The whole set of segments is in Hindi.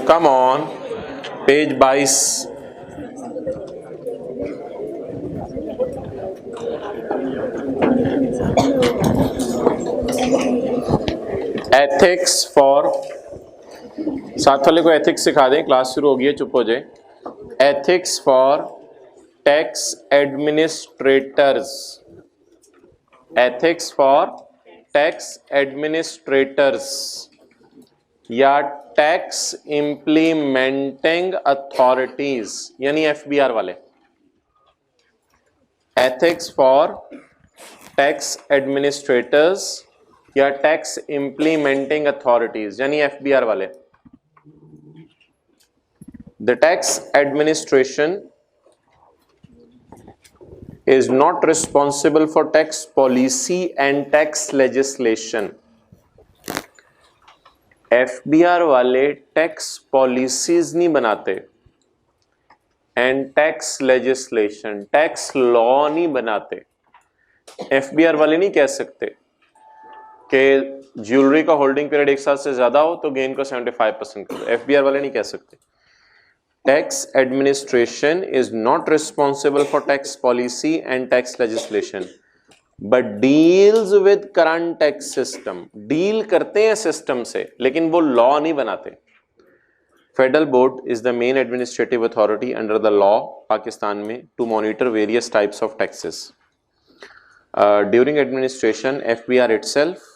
Come on page 22। Ethics for, साथ वाले को एथिक्स सिखा दें, क्लास शुरू हो गई है, चुप हो जाए। Ethics for tax administrators, ethics for tax administrators या टैक्स इंप्लीमेंटिंग अथॉरिटीज यानी एफबीआर वाले। एथिक्स फॉर टैक्स एडमिनिस्ट्रेटर्स या टैक्स इंप्लीमेंटिंग अथॉरिटीज यानी एफबीआर वाले। The tax administration is not responsible for tax policy and tax legislation. FBR वाले टैक्स पॉलिसीज नहीं बनाते and tax legislation, tax law नहीं बनाते। एफबीआर वाले नहीं कह सकते कि ज्वेलरी का होल्डिंग पीरियड 1 साल से ज्यादा हो तो गेन को 75% करो। एफबीआर वाले नहीं कह सकते। Tax administration is not responsible for tax policy and tax legislation, but deals with current tax system. Deal करते हैं सिस्टम से, लेकिन वो लॉ नहीं बनाते। Federal Board is the main administrative authority under the law Pakistan में to monitor various types of taxes. During administration, FBR itself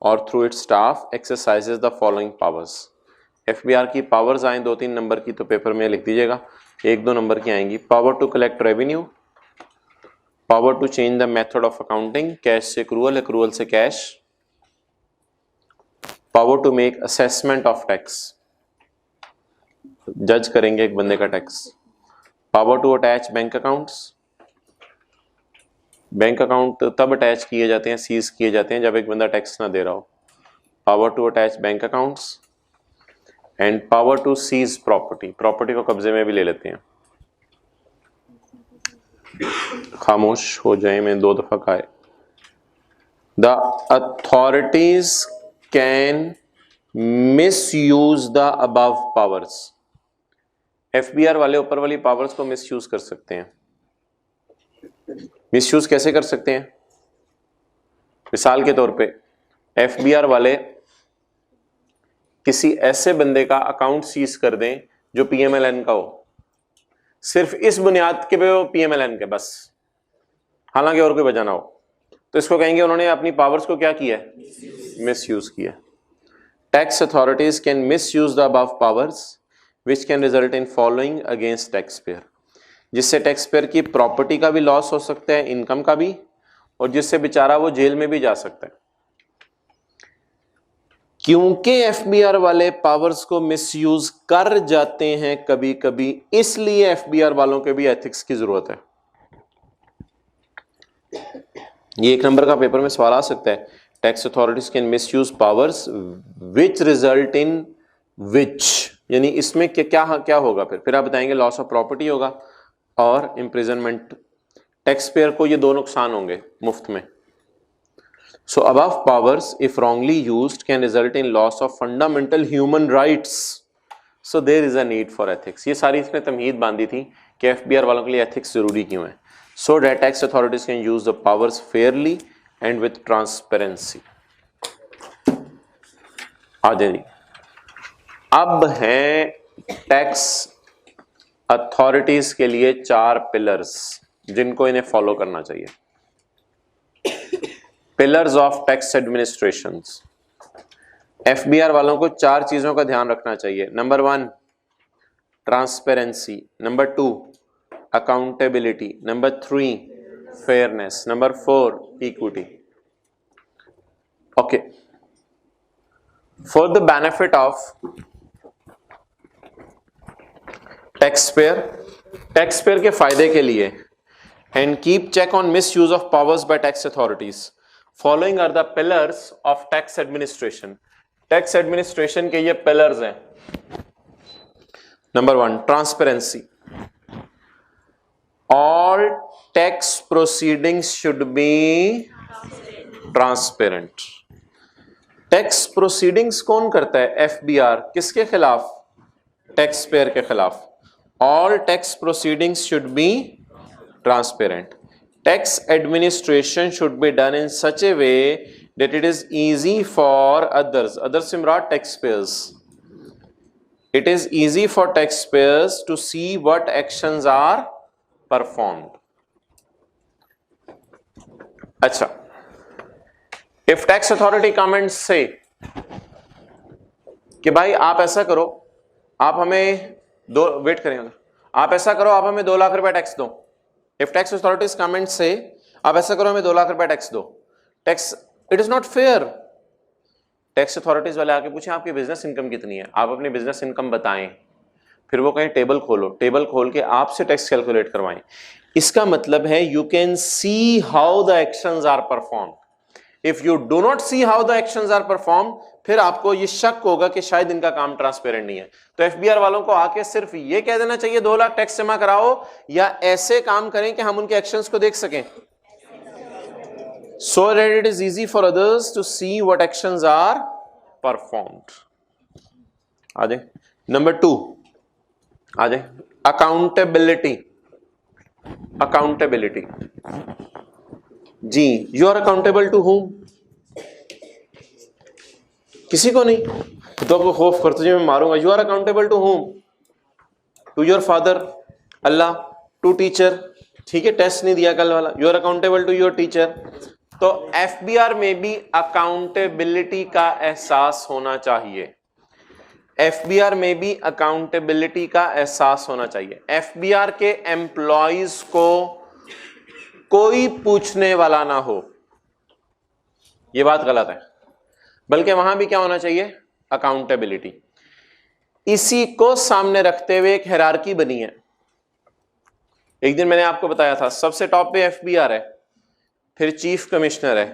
or through its staff exercises the following powers. FBR की पावर्स आए 2-3 नंबर की तो पेपर में लिख दीजिएगा, 1-2 नंबर की आएंगी। Power to collect revenue, power to change the method of accounting, cash से एक्रूअल, एक्रूअल से cash, power to make assessment of tax, जज करेंगे एक बंदे का tax, power to attach bank accounts, bank account तब अटैच किए जाते हैं, सीज किए जाते हैं जब एक बंदा टैक्स ना दे रहा हो, power to attach bank accounts and power to seize property, property को कब्जे में भी ले लेते हैं। खामोश हो जाए, मैं 2 दफा कहा है। The authorities can misuse the above powers, FBR वाले ऊपर वाली पावर्स को मिसयूज कर सकते हैं। मिसयूज कैसे कर सकते हैं? मिसाल के तौर पे एफबीआर वाले किसी ऐसे बंदे का अकाउंट सीज कर दें जो पीएमएलएन का हो, सिर्फ इस बुनियाद के पे वो पीएमएलएन के बस, हालांकि और कोई वजह ना हो, तो इसको कहेंगे उन्होंने अपनी पावर्स को क्या किया है? मिसयूज किया। Tax authorities can misuse the above powers which can result in following against tax payer, जिससे टैक्स पेयर की प्रॉपर्टी का भी लॉस हो सकता है, इनकम का भी, और जिससे बेचारा वो जेल में भी जा सकता है। क्योंकि एफबीआर वाले पावर्स को मिसयूज कर जाते हैं कभी कभी, इसलिए एफबीआर वालों के भी एथिक्स की जरूरत है। ये 1 नंबर का पेपर में सवाल आ सकता है। Tax authorities can misuse powers which result in which, यानी इसमें क्या क्या होगा? फिर आप बताएंगे लॉस ऑफ प्रॉपर्टी होगा और इम्प्रिजनमेंट। टैक्स पेयर को ये 2 नुकसान होंगे मुफ्त में। So above powers, if wrongly used, can result in loss of fundamental human rights. So there is a need for ethics. ये सारी इसमें तमहीद बांधी थी कि एफबीआर वालों के लिए एथिक्स जरूरी क्यों है। So that tax authorities can use the powers fairly and with transparency. आ जाइए, अब हैं टैक्स अथॉरिटीज के लिए 4 पिलर्स जिनको इन्हें फॉलो करना चाहिए। Pillars of tax administration. FBR वालों को 4 चीजों का ध्यान रखना चाहिए। Number 1 transparency, number 2 accountability, number 3 fairness, number 4 equity. Okay, for the benefit of tax payer के फायदे के लिए and keep check on misuse of powers by tax authorities, following are the pillars of tax administration. Tax administration के ये पिलर्स हैं। Number 1 transparency, all tax proceedings should be transparent. Tax proceedings कौन करता है? एफबीआर। किसके खिलाफ? टैक्स पेयर के खिलाफ। All tax proceedings should be transparent. Tax administration should be done in such A way that it is easy for others से मुराद taxpayers, it is easy for taxpayers to see what actions are performed. अच्छा, if tax authority comments say कि भाई आप ऐसा करो, आप हमें वेट करेंगे, आप ऐसा करो, आप हमें 2 लाख रुपए टैक्स दो। if tax authorities comments say आप ऐसा करो, हमें 2 लाख रुपए टैक्स दो, tax it is not fair. Tax authorities वाले आके पूछें आपकी बिजनेस इनकम कितनी है, आप अपनी बिजनेस इनकम बताएं, फिर वो कहें टेबल खोलो, टेबल खोल के आपसे टैक्स कैलकुलेट करवाएं। इसका मतलब है you can see how the actions are perform. If you do not see how the actions are perform, फिर आपको ये शक होगा कि शायद इनका काम ट्रांसपेरेंट नहीं है। तो एफबीआर वालों को आके सिर्फ ये कह देना चाहिए 2 लाख टैक्स जमा कराओ, या ऐसे काम करें कि हम उनके एक्शंस को देख सकें, so that it is easy for others to see what actions are performed. आ जाए नंबर 2, आ जाए अकाउंटेबिलिटी। अकाउंटेबिलिटी जी, you are accountable to whom? किसी को नहीं, तो आपको खौफ कर तुझे मैं मारूंगा। You are accountable to whom? To your father, Allah, to teacher. ठीक है, टेस्ट नहीं दिया कल वाला, you are accountable to your teacher. तो एफबीआर में भी अकाउंटेबिलिटी का एहसास होना चाहिए। एफबीआर में भी अकाउंटेबिलिटी का एहसास होना चाहिए। एफबीआर के एम्प्लॉइज को कोई पूछने वाला ना हो, यह बात गलत है, बल्कि वहां भी क्या होना चाहिए? अकाउंटेबिलिटी। इसी को सामने रखते हुए एक हायरार्की बनी है। एक दिन मैंने आपको बताया था, सबसे टॉप पे एफबीआर है, फिर चीफ कमिश्नर है,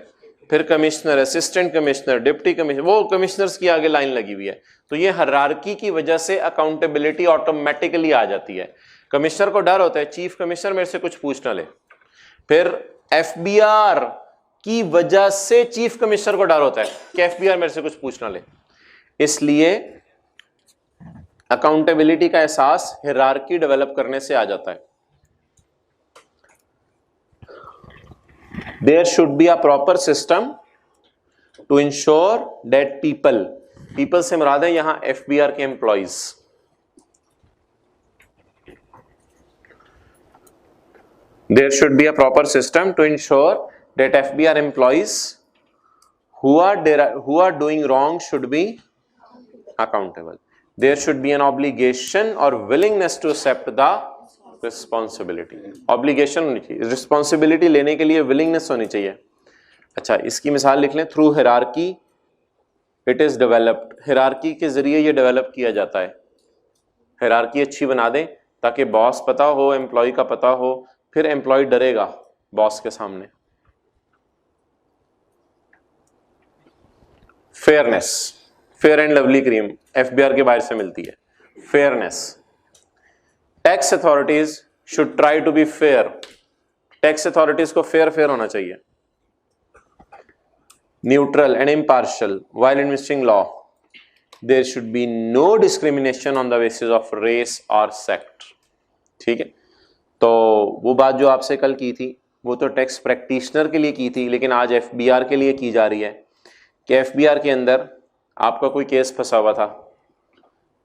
फिर commissioner, assistant commissioner, deputy commissioner, वो कमिश्नर्स की आगे लाइन लगी हुई है। तो ये हायरार्की की वजह से अकाउंटेबिलिटी ऑटोमेटिकली आ जाती है। कमिश्नर को डर होता है चीफ कमिश्नर मेरे से कुछ पूछ ना ले, फिर एफबीआर की वजह से चीफ कमिश्नर को डर होता है कि एफबीआर मेरे से कुछ पूछ ना ले। इसलिए अकाउंटेबिलिटी का एहसास हायरार्की डेवलप करने से आ जाता है। There should be a proper system to ensure that people से मुराद है यहां एफबीआर के employees. There should be a proper system to ensure that FBR employees who are doing wrong should be accountable. There should be an obligation or willingness to accept the responsibility. Obligation होनी चाहिए, रिस्पॉन्सिबिलिटी लेने के लिए विलिंगनेस होनी चाहिए। अच्छा, इसकी मिसाल लिख लें, through hierarchy it is developed. Hierarchy के जरिए ये डेवलप किया जाता है। हायरार्की अच्छी बना दें ताकि बॉस पता हो, एम्प्लॉय का पता हो, फिर एम्प्लॉय डरेगा बॉस के सामने। Fairness, fair and lovely cream FBR के बाहर से मिलती है। Fairness, tax authorities should try to be fair. Tax authorities को फेयर होना चाहिए। Neutral and impartial while administering law. There should be no discrimination on the basis of race और सेक्ट। ठीक है, तो वो बात जो आपसे कल की थी वो तो टैक्स प्रैक्टिशनर के लिए की थी, लेकिन आज एफबीआर के लिए की जा रही है कि एफबीआर के अंदर आपका कोई केस फंसा हुआ था,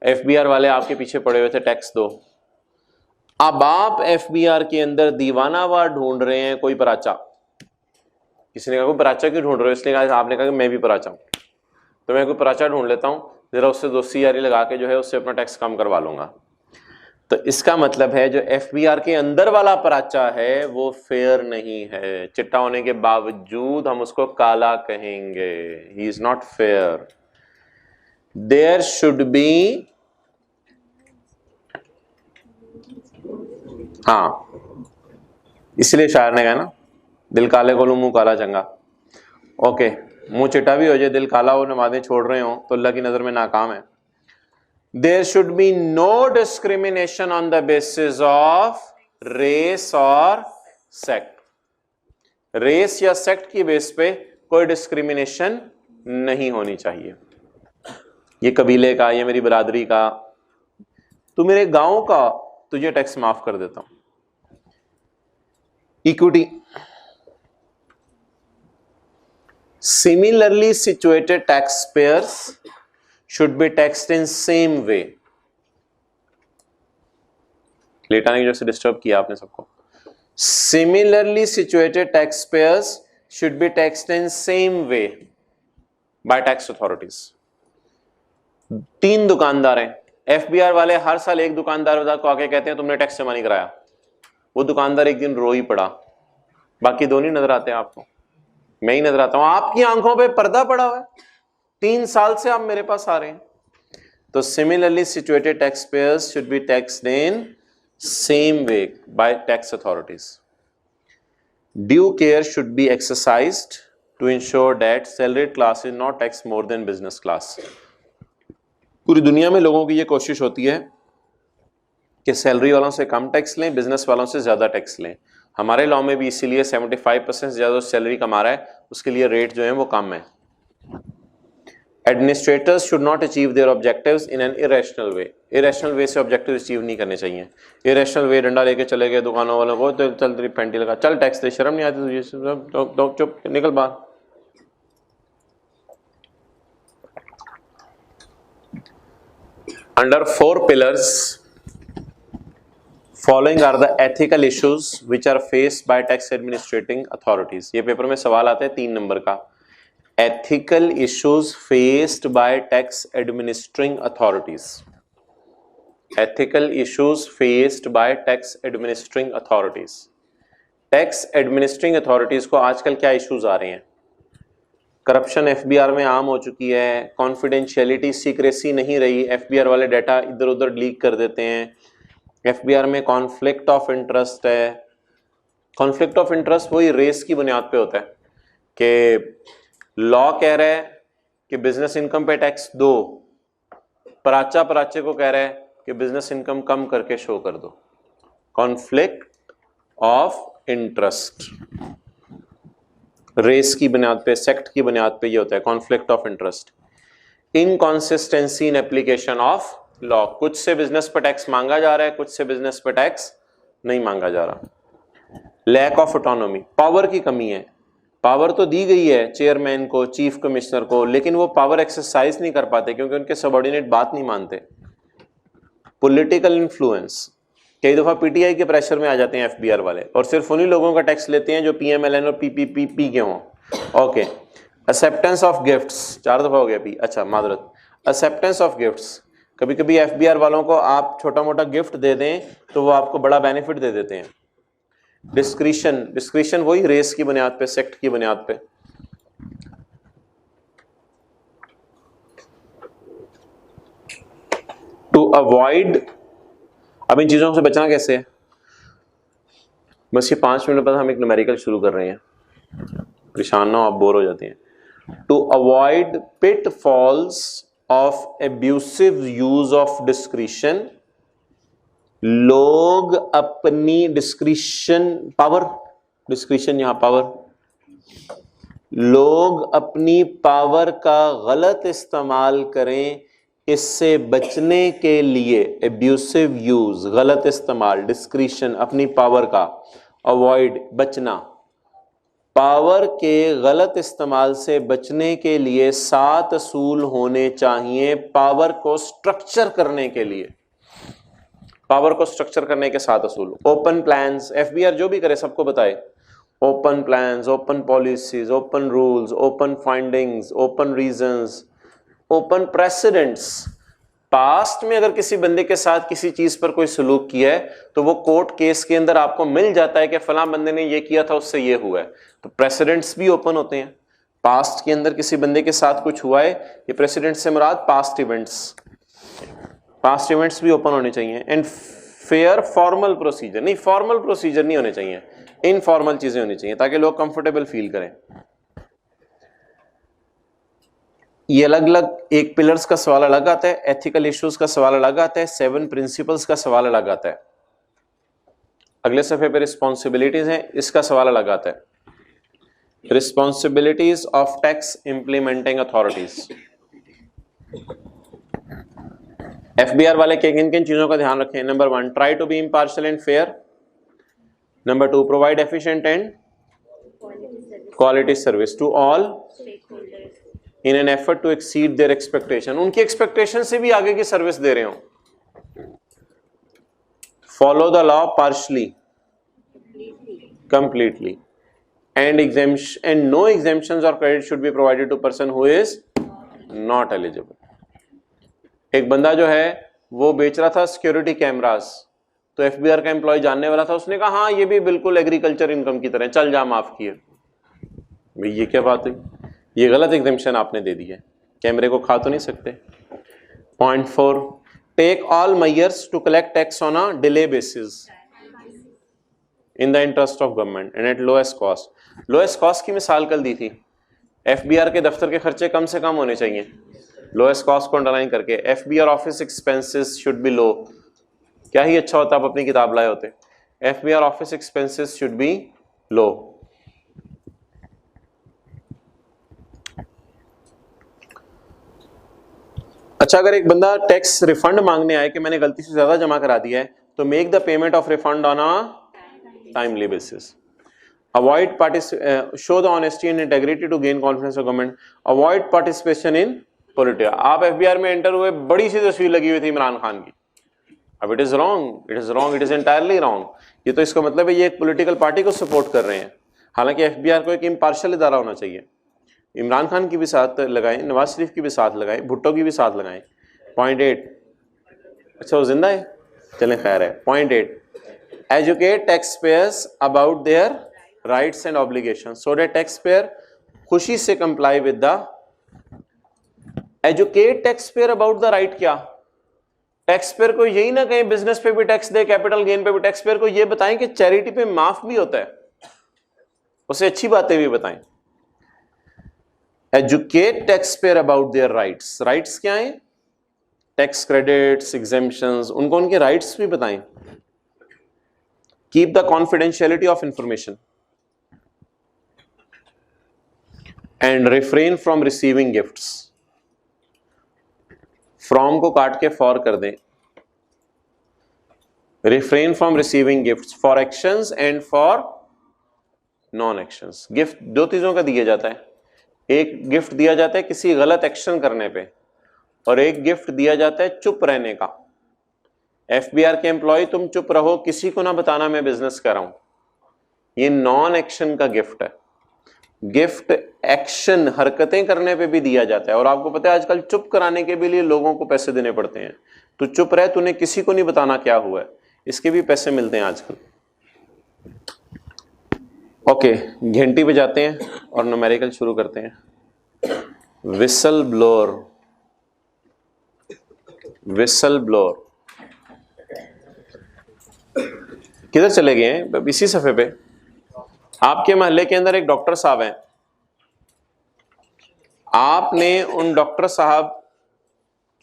एफबीआर वाले आपके पीछे पड़े हुए थे टैक्स दो। अब आप एफबीआर के अंदर दीवानावार ढूंढ रहे हैं कोई पराचा। किसी ने कहा कोई पराचा क्यों ढूंढ रहे हो? इसलिए कहा, आपने कहा कि मैं भी पराचा हूं, तो मैं कोई पराचा ढूंढ लेता हूं, जरा उससे दोस्ती यारी लगा के जो है उससे अपना टैक्स कम करवा लूंगा। तो इसका मतलब है जो एफबीआर के अंदर वाला पराचा है वो फेयर नहीं है। चिट्टा होने के बावजूद हम उसको काला कहेंगे। He is not fair. There should be, हाँ, इसलिए शायर ने कहा ना, दिल काले को लू मुंह काला चंगा। ओके, मुंह चिट्टा भी हो जाए, दिल काला हो, नमाजें छोड़ रहे हो तो अल्लाह की नजर में नाकाम है। There should be no discrimination on the basis of race और सेक्ट। रेस या सेक्ट की बेस पे कोई डिस्क्रिमिनेशन नहीं होनी चाहिए। ये कबीले का, ये मेरी बरादरी का, तू मेरे गांव का, तुझे टैक्स माफ कर देता हूं। Equity, similarly situated tax payers should be taxed in same way. Late आने की वजह से डिस्टर्ब किया आपने सबको। Similarly situated tax payers should be taxed in same way by tax authorities. 3 दुकानदार हैं, एफबीआर वाले हर साल एक दुकानदार को आके कहते हैं तुमने टैक्स जमा नहीं कराया। वो दुकानदार एक दिन रो ही पड़ा, बाकी 2 नहीं नजर आते हैं आपको, मैं ही नजर आता हूं। आपकी आंखों पे पर्दा पड़ा हुआ है, 3 साल से आप मेरे पास आ रहे हैं। तो similarly situated tax payers should be taxed in same way by tax authorities. Due care should be exercised to ensure that salaried class is not tax more than business class. पूरी दुनिया में लोगों की ये कोशिश होती है कि सैलरी वालों से कम टैक्स लें, बिजनेस वालों से ज्यादा टैक्स लें। हमारे लॉ में भी इसीलिए 75% से ज्यादा सैलरी कमा रहा है उसके लिए रेट जो है वो कम है। Administrators should not achieve their objectives in an irrational way. Irrational way से ऑब्जेक्टिव अचीव नहीं करने चाहिए। इरेशनल वे डंडा लेके चले गए दुकानों वालों को, तो चल तेरी पेंटी लगा, चल टैक्स दे, शर्म नहीं आती तुझे, तो चुप निकल बाहर। Under 4 pillars following are the ethical issues which are faced by tax administrating authorities। ये पेपर में सवाल आते हैं 3 नंबर का। ethical issues faced by tax administering authorities। ethical issues faced by tax administering authorities। tax administering authorities को आजकल क्या इश्यूज आ रहे हैं? करप्शन एफबीआर में आम हो चुकी है, कॉन्फिडेंशियलिटी सीक्रेसी नहीं रही, एफबीआर वाले डाटा इधर उधर लीक कर देते हैं, एफबीआर में कॉन्फ्लिक्ट ऑफ इंटरेस्ट है। कॉन्फ्लिक्ट ऑफ इंटरेस्ट वही रेस की बुनियाद पे होता है कि लॉ कह रहा है कि बिजनेस इनकम पे टैक्स दो, पराचे को कह रहा है कि बिजनेस इनकम कम करके शो कर दो। कॉन्फ्लिक्ट ऑफ इंटरेस्ट रेस की बुनियाद पे, सेक्ट की बुनियाद पे ये होता है conflict of interest. Inconsistency in application of law, कुछ से बिजनेस पर टैक्स मांगा जा रहा है, कुछ से बिजनेस पर टैक्स नहीं मांगा जा रहा। लैक ऑफ ऑटोनॉमी, पावर की कमी है। पावर तो दी गई है चेयरमैन को, चीफ कमिश्नर को, लेकिन वो पावर एक्सरसाइज नहीं कर पाते क्योंकि उनके सबऑर्डिनेट बात नहीं मानते। पॉलिटिकल इन्फ्लुएंस, कई दफा पीटीआई के प्रेशर में आ जाते हैं एफबीआर वाले और सिर्फ उन्हीं लोगों का टैक्स लेते हैं जो पीएमएलएन और पीपीपी के हों। ओके, एक्सेप्टेंस ऑफ गिफ्ट्स, 4 दफा हो गया पी, अच्छा मादरत। एक्सेप्टेंस ऑफ गिफ्ट्स, कभी कभी एफबीआर वालों को आप छोटा मोटा गिफ्ट दे दें तो वो आपको बड़ा बेनिफिट दे देते हैं। डिस्क्रिशन, डिस्क्रिशन वही रेस की बुनियाद पे, सेक्ट की बुनियाद पे। टू अवॉइड, अब इन चीजों से बचना कैसे है? बस ये 5 मिनट बाद हम एक न्यूमेरिकल शुरू कर रहे हैं, परेशान ना हो आप, बोर हो जाते हैं। To avoid pitfalls of abusive use of discretion, लोग अपनी डिस्क्रिशन पावर, डिस्क्रिशन यहां पावर, लोग अपनी पावर का गलत इस्तेमाल करें, इससे बचने के लिए एब्यूसिव यूज, गलत इस्तेमाल, डिस्क्रिशन, अपनी पावर का, अवॉइड, बचना। पावर के गलत इस्तेमाल से बचने के लिए 7 असूल होने चाहिए पावर को स्ट्रक्चर करने के लिए। पावर को स्ट्रक्चर करने के 7 असूल। ओपन प्लान्स, एफबीआर जो भी करे सबको बताए, open plans, open policies, open rules, open findings, open reasons, open precedents. Past में अगर किसी बंदे के साथ किसी चीज पर कोई सलूक किया है तो वो कोर्ट केस के अंदर आपको मिल जाता है कि फलां बंदे ने ये किया था, उससे ये हुआ है, तो प्रेसिडेंट्स भी ओपन होते हैं। पास्ट के अंदर किसी बंदे के साथ कुछ हुआ है, ये प्रेसिडेंट से मुराद पास्ट इवेंट्स, पास्ट इवेंट्स भी ओपन होने चाहिए। एंड फेयर फॉर्मल प्रोसीजर, नहीं फॉर्मल प्रोसीजर नहीं होने चाहिए, इनफॉर्मल चीजें होनी चाहिए ताकि लोग कंफर्टेबल फील करें। ये अलग अलग, एक पिलर्स का सवाल अलग आता है, एथिकल इश्यूज का सवाल अलग आता है, 7 प्रिंसिपल्स का सवाल अलग आता है। अगले सफे पे रिस्पॉन्सिबिलिटीज हैं, इसका सवाल अलग आता है। Responsibilities of tax implementing authorities. FBR वाले किन किन चीजों का ध्यान रखें? Number 1, try to be impartial and fair. Number 2, provide efficient and quality service to all in an effort to exceed their expectation. उनकी एक्सपेक्टेशन से भी आगे की सर्विस दे रहे हो. Follow the law partially, completely, and no exemptions और credit should be provided to person who is not eligible. एक बंदा जो है वो बेच रहा था सिक्योरिटी कैमरास, तो एफबीआर का एम्प्लॉय जानने वाला था, उसने कहा हाँ ये भी बिल्कुल एग्रीकल्चर इनकम की तरह, चल जा माफ किए. भाई ये क्या बात हुई? ये गलत एग्जेम्पशन आपने दे दी है, कैमरे को खा तो नहीं सकते. Point 4, take all measures to collect tax on a delay basis in the interest of government and at lowest cost. Lowest cost की मिसाल कल दी थी. एफबीआर के दफ्तर के खर्चे कम से कम होने चाहिए. लोएस्ट कॉस्ट को अंडरलाइन करके FBR office expenses should be low. क्या ही अच्छा होता आप अपनी किताब लाए होते. FBR office expenses should be low. अच्छा, अगर एक बंदा टैक्स रिफंड मांगने आए कि मैंने गलती से ज्यादा जमा करा दिया है, तो make the payment of refund on a timely basis. Avoid show the honesty and integrity to gain confidence of government. Avoid participation in politics. आप एफबीआर में एंटर हुए, बड़ी सी तस्वीर लगी हुई थी इमरान खान की. अब it is wrong, it is entirely wrong. ये तो इसका मतलब है ये एक पॉलिटिकल पार्टी को सपोर्ट कर रहे हैं. हालांकि एफबीआर को एक इम्पार्शियल इदारा होना चाहिए. इमरान खान की भी साथ लगाएं, नवाज शरीफ की भी साथ लगाएं, भुट्टो की भी साथ लगाएं. पॉइंट 8, अच्छा वो जिंदा है, चलें खैर है. Point 8, educate tax payers about their rights and obligation so that tax payer खुशी से comply with the. Educate tax payer about the right. क्या टैक्स पेयर को यही ना कहें बिजनेस पे भी टैक्स दे, कैपिटल गेन पे भी. टैक्स पेयर को ये बताएं कि चैरिटी पे माफ भी होता है, उसे अच्छी बातें भी बताएं. Educate tax payer about their rights. Rights क्या है? टैक्स क्रेडिट्स, एग्जेम्पशंस, उनको उनके राइट्स भी बताएं. Keep the confidentiality of information and refrain from receiving gifts. From को काट के फॉर कर दें. Refrain from receiving gifts for actions and for non actions. Gift दो चीजों का दिया जाता है. एक गिफ्ट दिया जाता है किसी गलत एक्शन करने पे, और एक गिफ्ट दिया जाता है चुप रहने का. एफबीआर के एम्प्लॉय, तुम चुप रहो, किसी को ना बताना मैं बिजनेस कर रहा हूं. ये नॉन एक्शन का गिफ्ट है. गिफ्ट एक्शन, हरकतें करने पे भी दिया जाता है. और आपको पता है आजकल चुप कराने के भी लिए लोगों को पैसे देने पड़ते हैं. तो चुप रहे, तूने किसी को नहीं बताना क्या हुआ है, इसके भी पैसे मिलते हैं आजकल. ओके, घंटी पे जाते हैं और न्यूमेरिकल शुरू करते हैं. Whistle blower. विसल ब्लोअर किधर चले गए हैं? इसी सफे पे. आपके मोहल्ले के अंदर एक डॉक्टर साहब हैं. आपने उन डॉक्टर साहब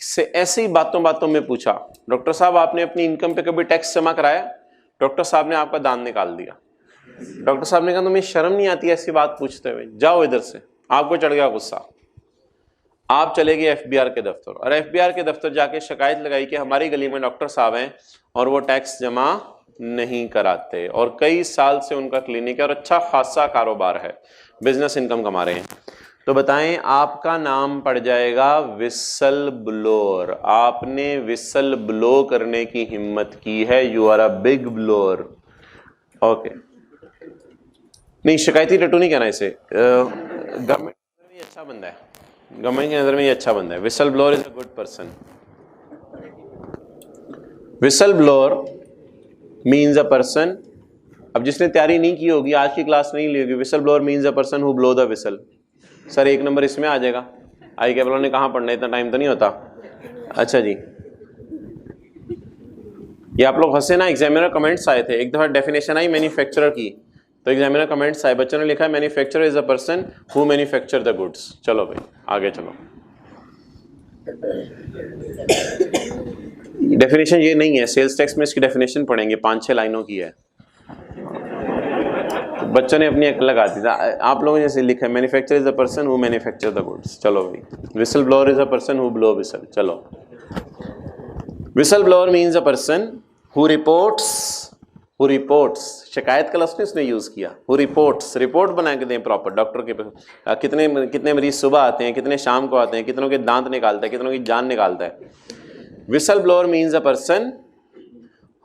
से ऐसी ही बातों बातों में पूछा, डॉक्टर साहब आपने अपनी इनकम पे कभी टैक्स जमा कराया? डॉक्टर साहब ने आपका दांत निकाल दिया. डॉक्टर साहब ने कहा तुम्हें शर्म नहीं आती ऐसी बात पूछते हुए, जाओ इधर से. आपको चढ़ गया गुस्सा. आप चले गए एफबीआर के दफ्तर, और एफबीआर के दफ्तर जाके शिकायत लगाई कि हमारी गली में डॉक्टर साहब हैं और वो टैक्स जमा नहीं कराते, और कई साल से उनका क्लिनिक है और अच्छा खासा कारोबार है, बिजनेस इनकम कमा रहे हैं. तो बताएं, आपका नाम पड़ जाएगा विसल ब्लोअर. आपने विसल ब्लो करने की हिम्मत की है. You are a big blower. Okay, नहीं शिकायती टट्टू नहीं कहना इसे. गवर्नमेंट में ये अच्छा बंदा है, गवर्नमेंट के नजर में ये अच्छा बंदा है. Whistle blower is a good person. Whistle blower means a person, अब जिसने तैयारी नहीं की होगी, आज की क्लास नहीं ली होगी, whistle blower means a person who blow the whistle. Sir 1 number इसमें आ जाएगा. आई के ने कहाँ पढ़ना, इतना टाइम तो नहीं होता. अच्छा जी, ये आप लोग हंसे ना. एग्जामिनर कमेंट्स आए थे, एक दफा डेफिनेशन आई मैन्युफैक्चरर की, तो एग्जामिनर कमेंट्स आए, बच्चों ने लिखा है manufacturer is a person who manufacture the goods. चलो भाई आगे चलो. डेफिनेशन ये नहीं है, सेल्स टैक्स में इसकी डेफिनेशन पढ़ेंगे, 5-6 लाइनों की है. तो बच्चों ने अपनी अकल लगा दी. आप लोगों ने जैसे लिखा है manufacture is a person who manufacture the goods. चलो भाई, whistle blower is a person who blow whistle. चलो whistle blower means a person who reports, शिकायत का लफ्ज़ इसने यूज किया, हु रिपोर्ट बना के दें प्रॉपर डॉक्टर के कितने मरीज सुबह आते हैं, कितने शाम को आते हैं, कितनों के दांत निकालता है, कितनों की जान निकालता है। Whistle blower means a person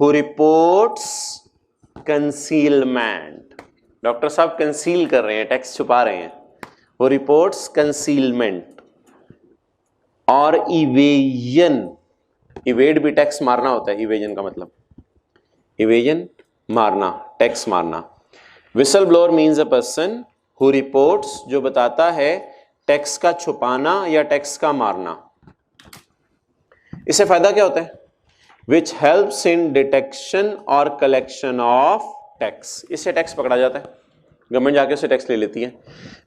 who reports concealment, doctor साहब कंसील कर रहे हैं, टैक्स छुपा रहे हैं, हु रिपोर्ट्स कंसीलमेंट और इवेजन, इवेड भी टैक्स मारना होता है, इवेजन का मतलब इवेजन मारना, टैक्स मारना। Whistle blower means a person who reports, जो बताता है टैक्स का छुपाना या टैक्स का मारना। इससे फायदा क्या होता है? विच हेल्प्स इन डिटेक्शन और कलेक्शन ऑफ टैक्स, इससे टैक्स पकड़ा जाता है, गवर्नमेंट जाके उससे टैक्स ले लेती है।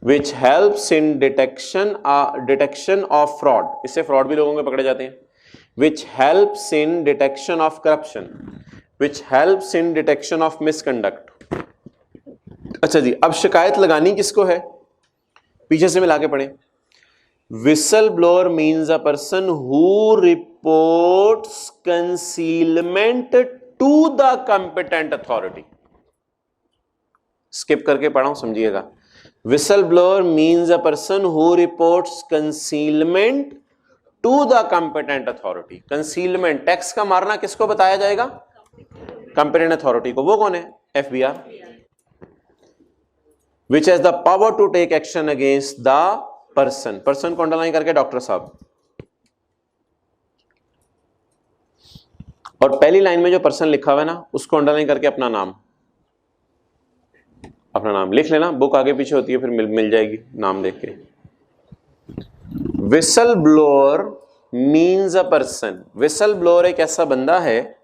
Which helps in detection of fraud, इससे फ्रॉड भी लोगों के पकड़े जाते हैं। Which helps in detection of corruption, which helps in detection of misconduct. अच्छा जी, अब शिकायत लगानी किसको है, पीछे से मिला के पढ़े। Whistle blower means a person who reports concealment to the competent authority. Skip करके पढ़ा हूं, समझिएगा। Whistle blower means a person who reports concealment to the competent authority. Concealment, tax का मारना किसको बताया जाएगा? कंपिटेंट अथॉरिटी को। वो कौन है? FBR. Which has the power to take action against the person, person को अंडरलाइन करके डॉक्टर साहब। और पहली लाइन में जो पर्सन लिखा हुआ है ना, उसको अंडरलाइन करके अपना नाम लिख लेना, बुक आगे पीछे होती है फिर मिल जाएगी नाम देख के। Whistle blower means a person, whistle blower एक ऐसा बंदा है,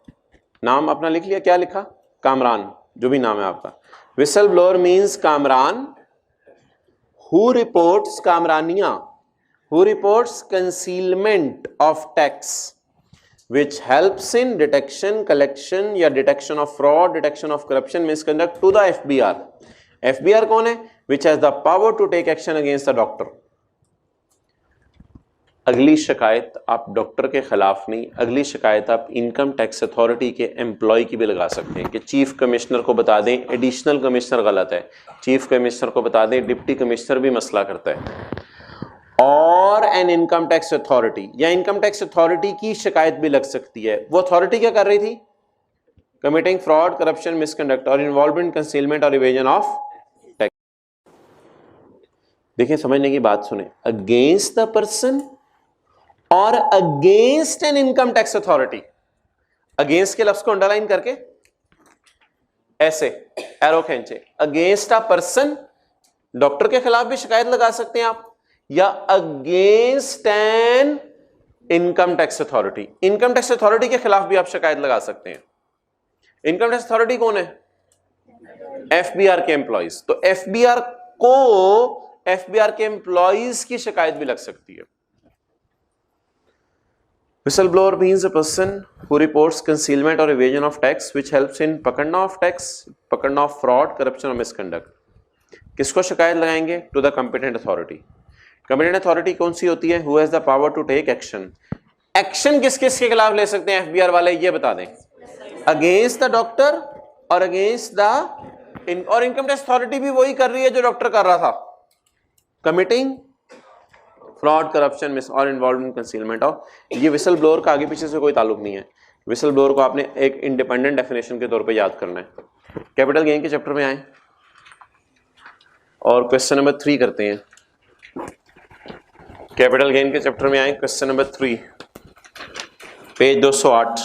नाम अपना लिख लिया, क्या लिखा? कामरान, जो भी नाम है आपका। Whistle blower means Kamran who reports, कामरानिया, who reports concealment of tax which helps in detection, collection या detection of fraud, detection of corruption, misconduct to the FBR. FBR कौन है? Which has the power to take action against the doctor. अगली शिकायत आप डॉक्टर के खिलाफ नहीं, अगली शिकायत आप इनकम टैक्स अथॉरिटी के एम्प्लॉय की भी लगा सकते हैं कि चीफ कमिश्नर को बता दें एडिशनल कमिश्नर गलत है, चीफ कमिश्नर को बता दें डिप्टी कमिश्नर भी मसला करता है, और एन इनकम टैक्स अथॉरिटी, या इनकम टैक्स अथॉरिटी की शिकायत भी लग सकती है। वो अथॉरिटी क्या कर रही थी? कमिटिंग फ्रॉड, करप्शन, मिसकंडक्ट और इन्वॉल्वमेंट, कंसीलमेंट और इवेजन ऑफ टैक्स। देखिए, समझने की बात सुने, अगेंस्ट द पर्सन और against an income tax authority. Against के लफ्ज को अंडरलाइन करके ऐसे एरो खींचे, अगेंस्ट अ पर्सन, डॉक्टर के खिलाफ भी शिकायत लगा सकते हैं आप, या against an income tax authority, income tax authority के खिलाफ भी आप शिकायत लगा सकते हैं। इनकम टैक्स अथॉरिटी कौन है? एफबीआर के एम्प्लॉइज। तो एफबीआर को एफबीआर के एम्प्लॉइज की शिकायत भी लग सकती है। Whistleblower means a person who reports concealment or evasion of tax which helps in पकड़ना of tax, पकड़ना of fraud, corruption और misconduct। किसको शिकायत लगाएंगे? To the competent authority। competent authority कौन सी होती है? Who has the power to take action। Action किस किस के खिलाफ ले सकते हैं एफबीआर वाले, ये बता दें। Against the doctor और against the और इनकम टैक्स अथॉरिटी भी वही कर रही है जो डॉक्टर कर रहा था, committing फ्रॉड, करप्शन, मिस और इन्वॉल्वमेंट, कंसीलमेंट ऑफ। ये विसल ब्लोअर का आगे पीछे से कोई ताल्लुक नहीं है। विसल ब्लोअर को आपने एक इंडिपेंडेंट डेफिनेशन के तौर पे याद करना है। कैपिटल गेन के चैप्टर में आए और क्वेश्चन नंबर 3 करते हैं। कैपिटल गेन के चैप्टर में आए, क्वेश्चन नंबर 3, पेज 208।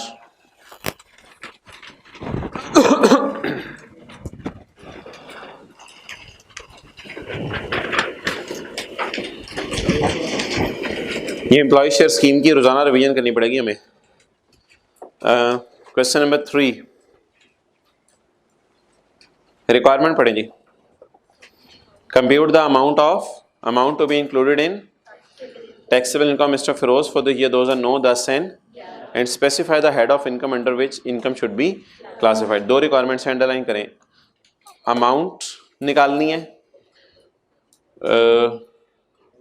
ये एम्प्लॉय शेयर स्कीम की रोजाना रिवीजन करनी पड़ेगी हमें। क्वेश्चन नंबर 3, रिक्वायरमेंट पढ़े जी। Compute the amount to be included in taxable income mister Firoz for the year 2009, 10 and specify the head of income under which income should be classified. दो रिक्वायरमेंट्स अंडरलाइन करें। अमाउंट निकालनी है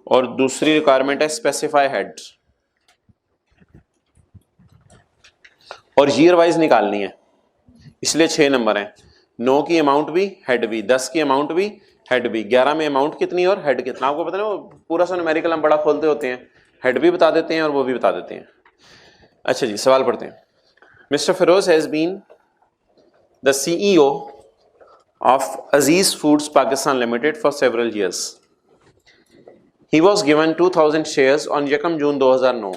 और दूसरी रिक्वायरमेंट है स्पेसिफाई हेड। और ईयर वाइज निकालनी है, इसलिए 6 नंबर हैं। 9 की अमाउंट भी, हेड भी, 10 की अमाउंट भी, हेड भी, 11 में अमाउंट कितनी और हेड कितना, आपको पता है वो पूरा सा न्यूमेरिकल हम बड़ा खोलते होते हैं, हेड भी बता देते हैं और वो भी बता देते हैं। अच्छा जी, सवाल पढ़ते हैं। Mister Feroz has been the CEO of Aziz Foods Pakistan Limited for several years. He was given 2000 shares on यकम जून 2009.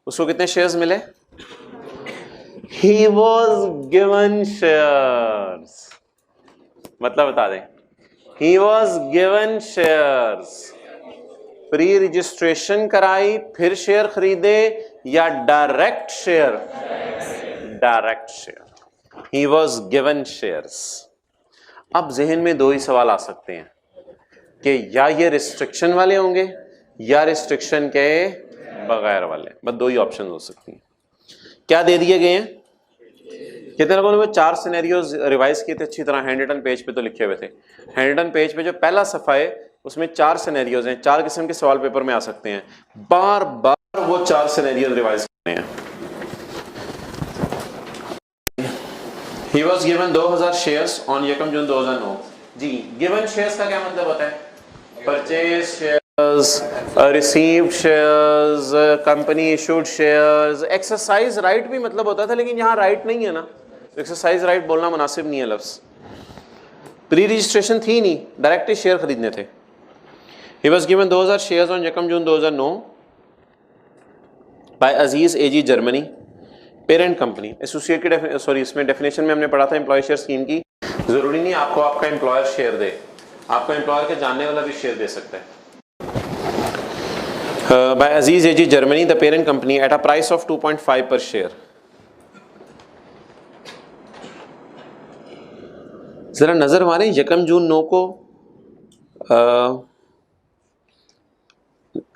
उसको कितने शेयर्स मिले? He was given shares. मतलब बता दें, He was given shares. Pre registration कराई फिर शेयर खरीदे या direct share? Direct share. He was given shares. अब जहन में दो ही सवाल आ सकते हैं कि या ये रिस्ट्रिक्शन वाले होंगे या रिस्ट्रिक्शन के बगैर वाले, बस दो ही ऑप्शन हो सकती हैं। क्या दे दिए गए हैं? कितने लोगों ने 4 सिनेरियोज रिवाइज किए थे अच्छी तरह? हैंड रिटन पेज पे तो लिखे हुए थे। हैंड रिटन पेज पे जो पहला सफा है उसमें 4 सिनेरियोज हैं, 4 किस्म के सवाल पेपर में आ सकते हैं, बार बार वो 4 सिनेरियोज रिवाइज करने हैं। He was given 2000 shares on यकम जून 2009. जी, given shares का क्या मतलब होता है? Purchase shares, received shares, company issued shares, exercise right भी मतलब होता था, लेकिन यहाँ right नहीं है ना, exercise right बोलना मुनासिब नहीं है लफ्ज़। प्री रजिस्ट्रेशन थी नहीं, डायरेक्ट ही शेयर खरीदने थे। He was given 2000 shares on यकम जून 2009 by Aziz AG Germany. Parent company associate की सॉरी इसमें डेफिनेशन में हमने पढ़ा था एम्प्लॉय शेयर स्कीम की। जरूरी नहीं आपको आपका एम्प्लॉयर शेयर दे, आपको एम्प्लॉयर के जानने वाला भी शेयर दे सकता है। By Aziz AG Germany the parent company at a price of 2.5 per share. जरा नजर मारें, यकम जून 9 को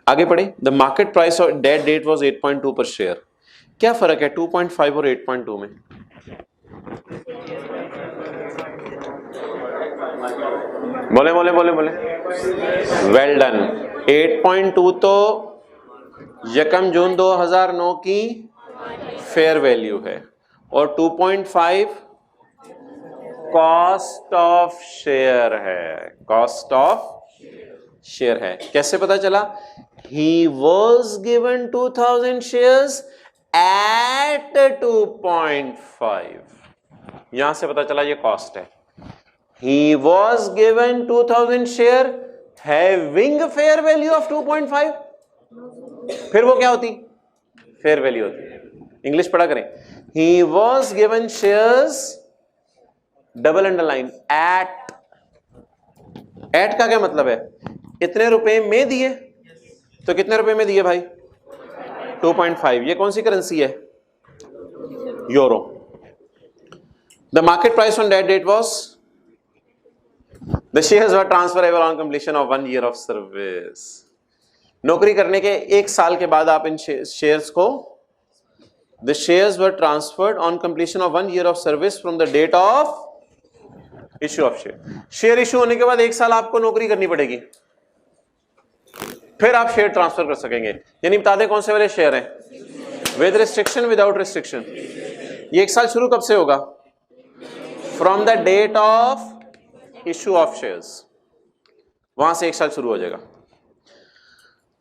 आगे पढ़े। The market price of date date was 8.2 per share. क्या फर्क है 2.5 और 8.2 में? बोले बोले बोले बोले। Well done. 8.2 तो यकम जून 2009 की फेयर वैल्यू है और 2.5 कॉस्ट ऑफ शेयर है, कॉस्ट ऑफ शेयर है। कैसे पता चला? He was given 2000 shares at 2.5. यहां से पता चला ये कॉस्ट है। He was given 2000 share having fair value of 2.5. फिर वो क्या होती? फेयर वैल्यू होती। इंग्लिश पढ़ा करें। He was given shares double underline at. At का क्या मतलब है? इतने रुपए में दिए, तो कितने रुपए में दिए भाई? 2.5। ये कौन सी करेंसी है? Euro. The market price on that date was, the shares were transferable on completion of 1 year of service. नौकरी करने के 1 साल के बाद आप इन शेयर्स को, the shares were transferred on completion of 1 year of service from the date of issue of share. Share issue होने के बाद 1 साल आपको नौकरी करनी पड़ेगी, फिर आप शेयर ट्रांसफर कर सकेंगे। यानी बता दें कौन से वाले शेयर हैं? With restriction, without restriction. ये 1 साल शुरू कब से होगा? From the date of issue of shares, वहां से 1 साल शुरू हो जाएगा।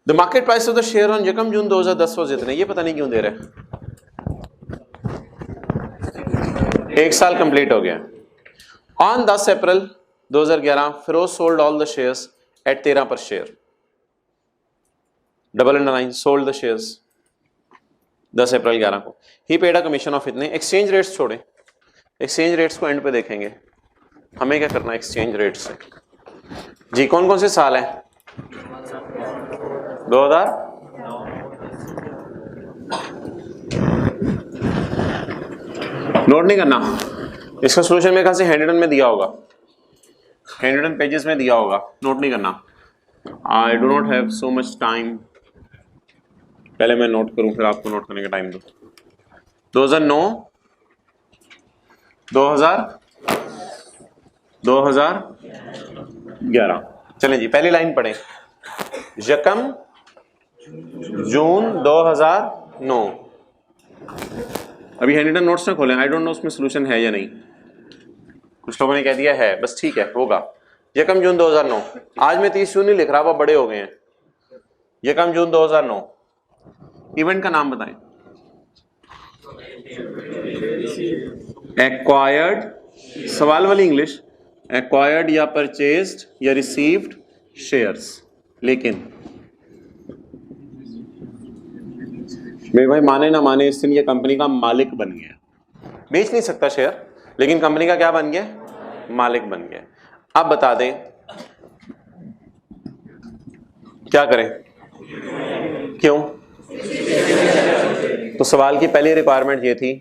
The market price of the share on यकम जून 2010 वाज इतने। ये पता नहीं क्यों दे रहे, 1 साल कंप्लीट हो गया। On 10 April 2011 Feroz sold all the shares at 13 per share. Double underline, sold the shares 10 April 11 को। He paid a commission of इतने। एक्सचेंज रेट्स छोड़े, एक्सचेंज रेट्स को एंड पे देखेंगे। हमें क्या करना है एक्सचेंज रेट से? जी कौन कौन से साल है? 2000 नोट नहीं करना, इसका सोल्यूशन मेरे ख्याल से हैंडरिटन में दिया होगा, हैंडरिटन पेजेस में दिया होगा, नोट नहीं करना। I do not have so much time. पहले मैं नोट करूं फिर आपको नोट करने का टाइम दो। 2009, 2011। चलें जी, पहली लाइन पढ़ें। यकम जून 2009 अभी हैंडरिटन नोट्स ना खोलें, आई डोंट नो उसमें सोल्यूशन है या नहीं। कुछ लोगों ने कह दिया है, बस ठीक है होगा। यकम जून 2009, आज मैं 30 जून नहीं लिख रहा, आप बड़े हो गए हैं। यकम जून 2009, इवेंट का नाम बताएं। एक्वायर्ड, सवाल वाली इंग्लिश, एक्वायर्ड या परचेज्ड या रिसीव्ड शेयर्स। लेकिन मेरे भाई माने ना माने, इस दिन ये कंपनी का मालिक बन गया। बेच नहीं सकता शेयर, लेकिन कंपनी का क्या बन गया? मालिक बन गया। अब बता दें क्या करें, क्यों? तो सवाल की पहली रिक्वायरमेंट ये थी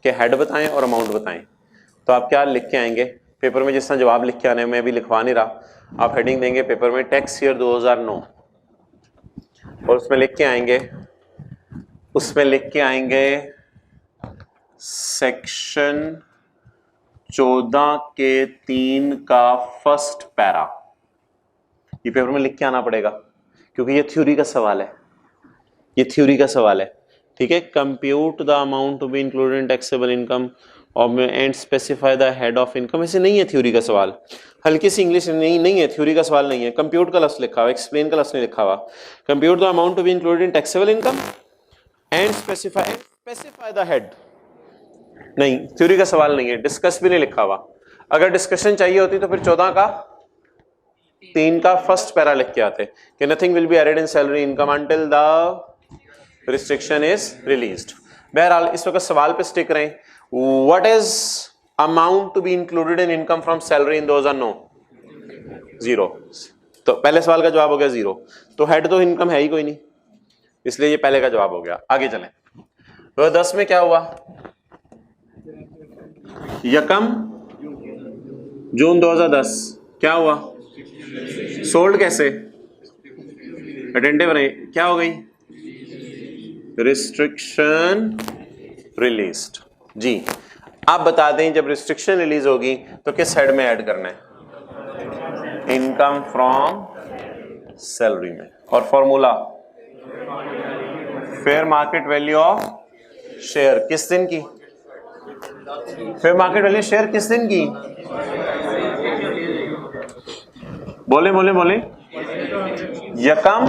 कि हेड बताएं और अमाउंट बताएं। तो आप क्या लिख के आएंगे पेपर में? जिस तरह जवाब लिख के आने, मैं अभी लिखवा नहीं रहा, आप हेडिंग देंगे पेपर में टैक्स ईयर 2009 और उसमें लिख के आएंगे सेक्शन 14 के 3 का फर्स्ट पैरा। ये पेपर में लिख के आना पड़ेगा क्योंकि ये थ्योरी का सवाल है, ये थ्योरी का सवाल है। ठीक है, compute the amount to be included in taxable income and specify the head of income. ऐसे नहीं है थ्योरी का सवाल, हल्की सी इंग्लिश नहीं है, थ्योरी का सवाल नहीं है। कंप्यूट का लफ्ज लिखा हुआ, एक्सप्लेन का लफ्ज नहीं लिखा हुआ। Compute the amount to be included in taxable income and specify the head, नहीं, थ्योरी का सवाल नहीं है। डिस्कस भी नहीं लिखा हुआ। अगर डिस्कशन चाहिए होती तो फिर 14 का 3 का फर्स्ट पैरा लिख के आते कि nothing will be added in salary income until the restriction is released. बहरहाल इस वक्त सवाल पे स्टिक रहें। What is amount to be included in income from salary in 2009? 0। तो पहले सवाल का जवाब हो गया 0। तो हेड तो इनकम है ही कोई नहीं, इसलिए ये पहले का जवाब हो गया। आगे चलें। तो 10 में क्या हुआ? यकम जून 2010 क्या हुआ? सोल्ड कैसे? अटेंटिव रहे, क्या हो गई? Restriction released. जी, आप बता दें जब रिस्ट्रिक्शन रिलीज होगी तो किस हेड में ऐड करना है? इनकम फ्रॉम सैलरी में। और formula fair market value of share किस दिन की? फेयर मार्केट वैल्यू शेयर किस दिन की? बोले बोले बोले। यकम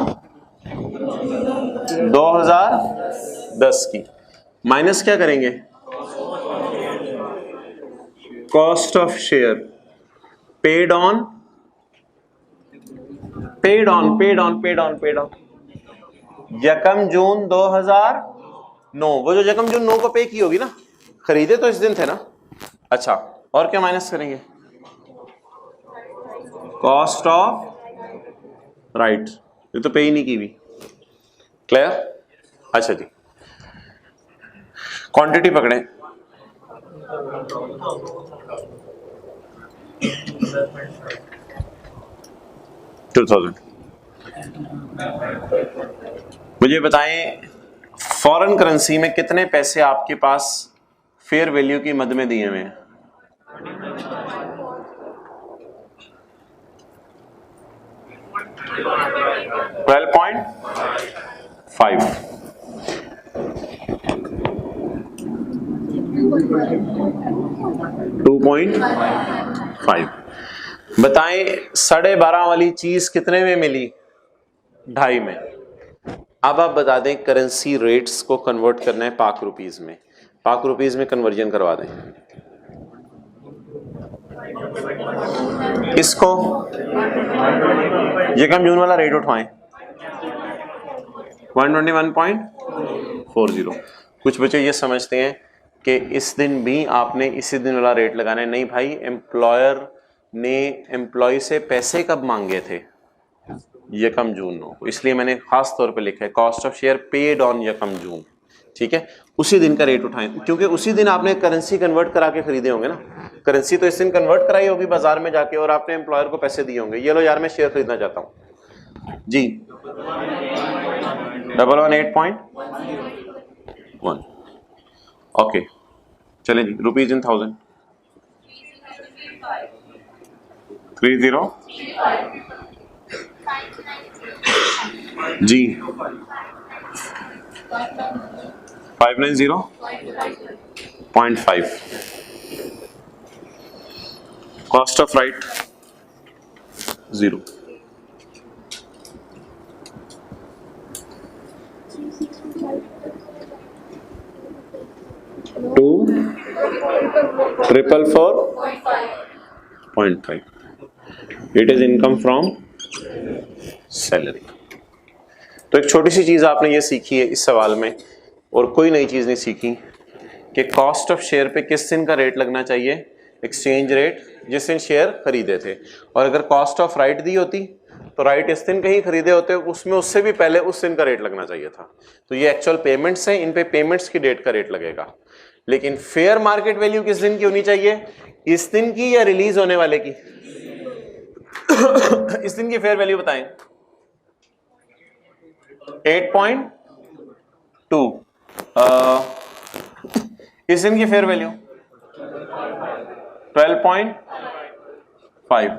2010 की माइनस क्या करेंगे? Cost of share paid on यकम जून 2009। वो जो यकम जून 9 को पे की होगी ना, खरीदे तो इस दिन थे ना। अच्छा, और क्या माइनस करेंगे? कॉस्ट ऑफ राइट, ये तो पे ही नहीं की भी। क्लियर? अच्छा जी, क्वांटिटी पकड़े। मुझे बताएं फॉरेन करेंसी में कितने पैसे आपके पास फेयर वैल्यू की मद में दिए हुए हैं? 12.5। 2.5। बताएं 12.5 वाली चीज कितने में मिली? 2.5 में। अब आप बता दें करेंसी रेट्स को कन्वर्ट करना है पाक रुपीज में, पाक रुपीज में कन्वर्जन करवा दें। इसको यकम जून वाला रेट उठवाएं 121.40। कुछ बच्चे ये समझते हैं कि इस दिन भी आपने इसी दिन वाला रेट लगाना है। नहीं भाई, एम्प्लॉयर ने एम्प्लॉय से पैसे कब मांगे थे? यकम जून को, इसलिए मैंने खास तौर पे लिखा है cost of share paid on यकम जून। ठीक है, उसी दिन का रेट उठाएं क्योंकि उसी दिन आपने करेंसी कन्वर्ट करा के खरीदे होंगे ना। करेंसी तो इस दिन कन्वर्ट कराई होगी बाजार में जाके और आपने एम्प्लॉयर को पैसे दिए होंगे, ये लो यार मैं शेयर खरीदना चाहता हूं जी। 118.1। ओके चलें जी, rupees in 1000। 30 ji 590 0.5. Cost of right 0. Two 0.5. It is income from salary. तो एक छोटी सी चीज आपने ये सीखी है इस सवाल में, और कोई नई चीज नहीं सीखी, कि कॉस्ट ऑफ शेयर पे किस दिन का रेट लगना चाहिए, एक्सचेंज रेट जिस दिन शेयर खरीदे थे। और अगर कॉस्ट ऑफ राइट दी होती तो राइट इस दिन कहीं खरीदे होते, उसमें उससे भी पहले उस दिन का रेट लगना चाहिए था। तो ये एक्चुअल पेमेंट्स हैं, इन पे पेमेंट्स की डेट का रेट लगेगा। लेकिन फेयर मार्केट वैल्यू किस दिन की होनी चाहिए, इस दिन की या रिलीज होने वाले की? इस दिन की फेयर वैल्यू बताएं। 8.2। इस दिन की फेयर वैल्यू 12.5।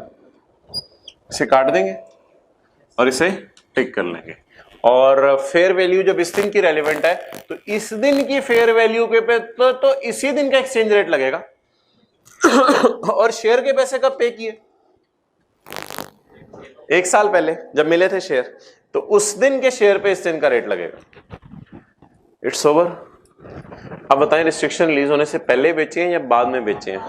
इसे काट देंगे और इसे टिक कर लेंगे। और फेयर वैल्यू जब इस दिन की रेलिवेंट है तो इस दिन की फेयर वैल्यू के पे तो इसी दिन का एक्सचेंज रेट लगेगा। और शेयर के पैसे कब पे किए? 1 साल पहले जब मिले थे शेयर, तो उस दिन के शेयर पे इस दिन का रेट लगेगा। It's over. अब बताएं, रिस्ट्रिक्शन रिलीज होने से पहले बेचे हैं या बाद में बेचे हैं?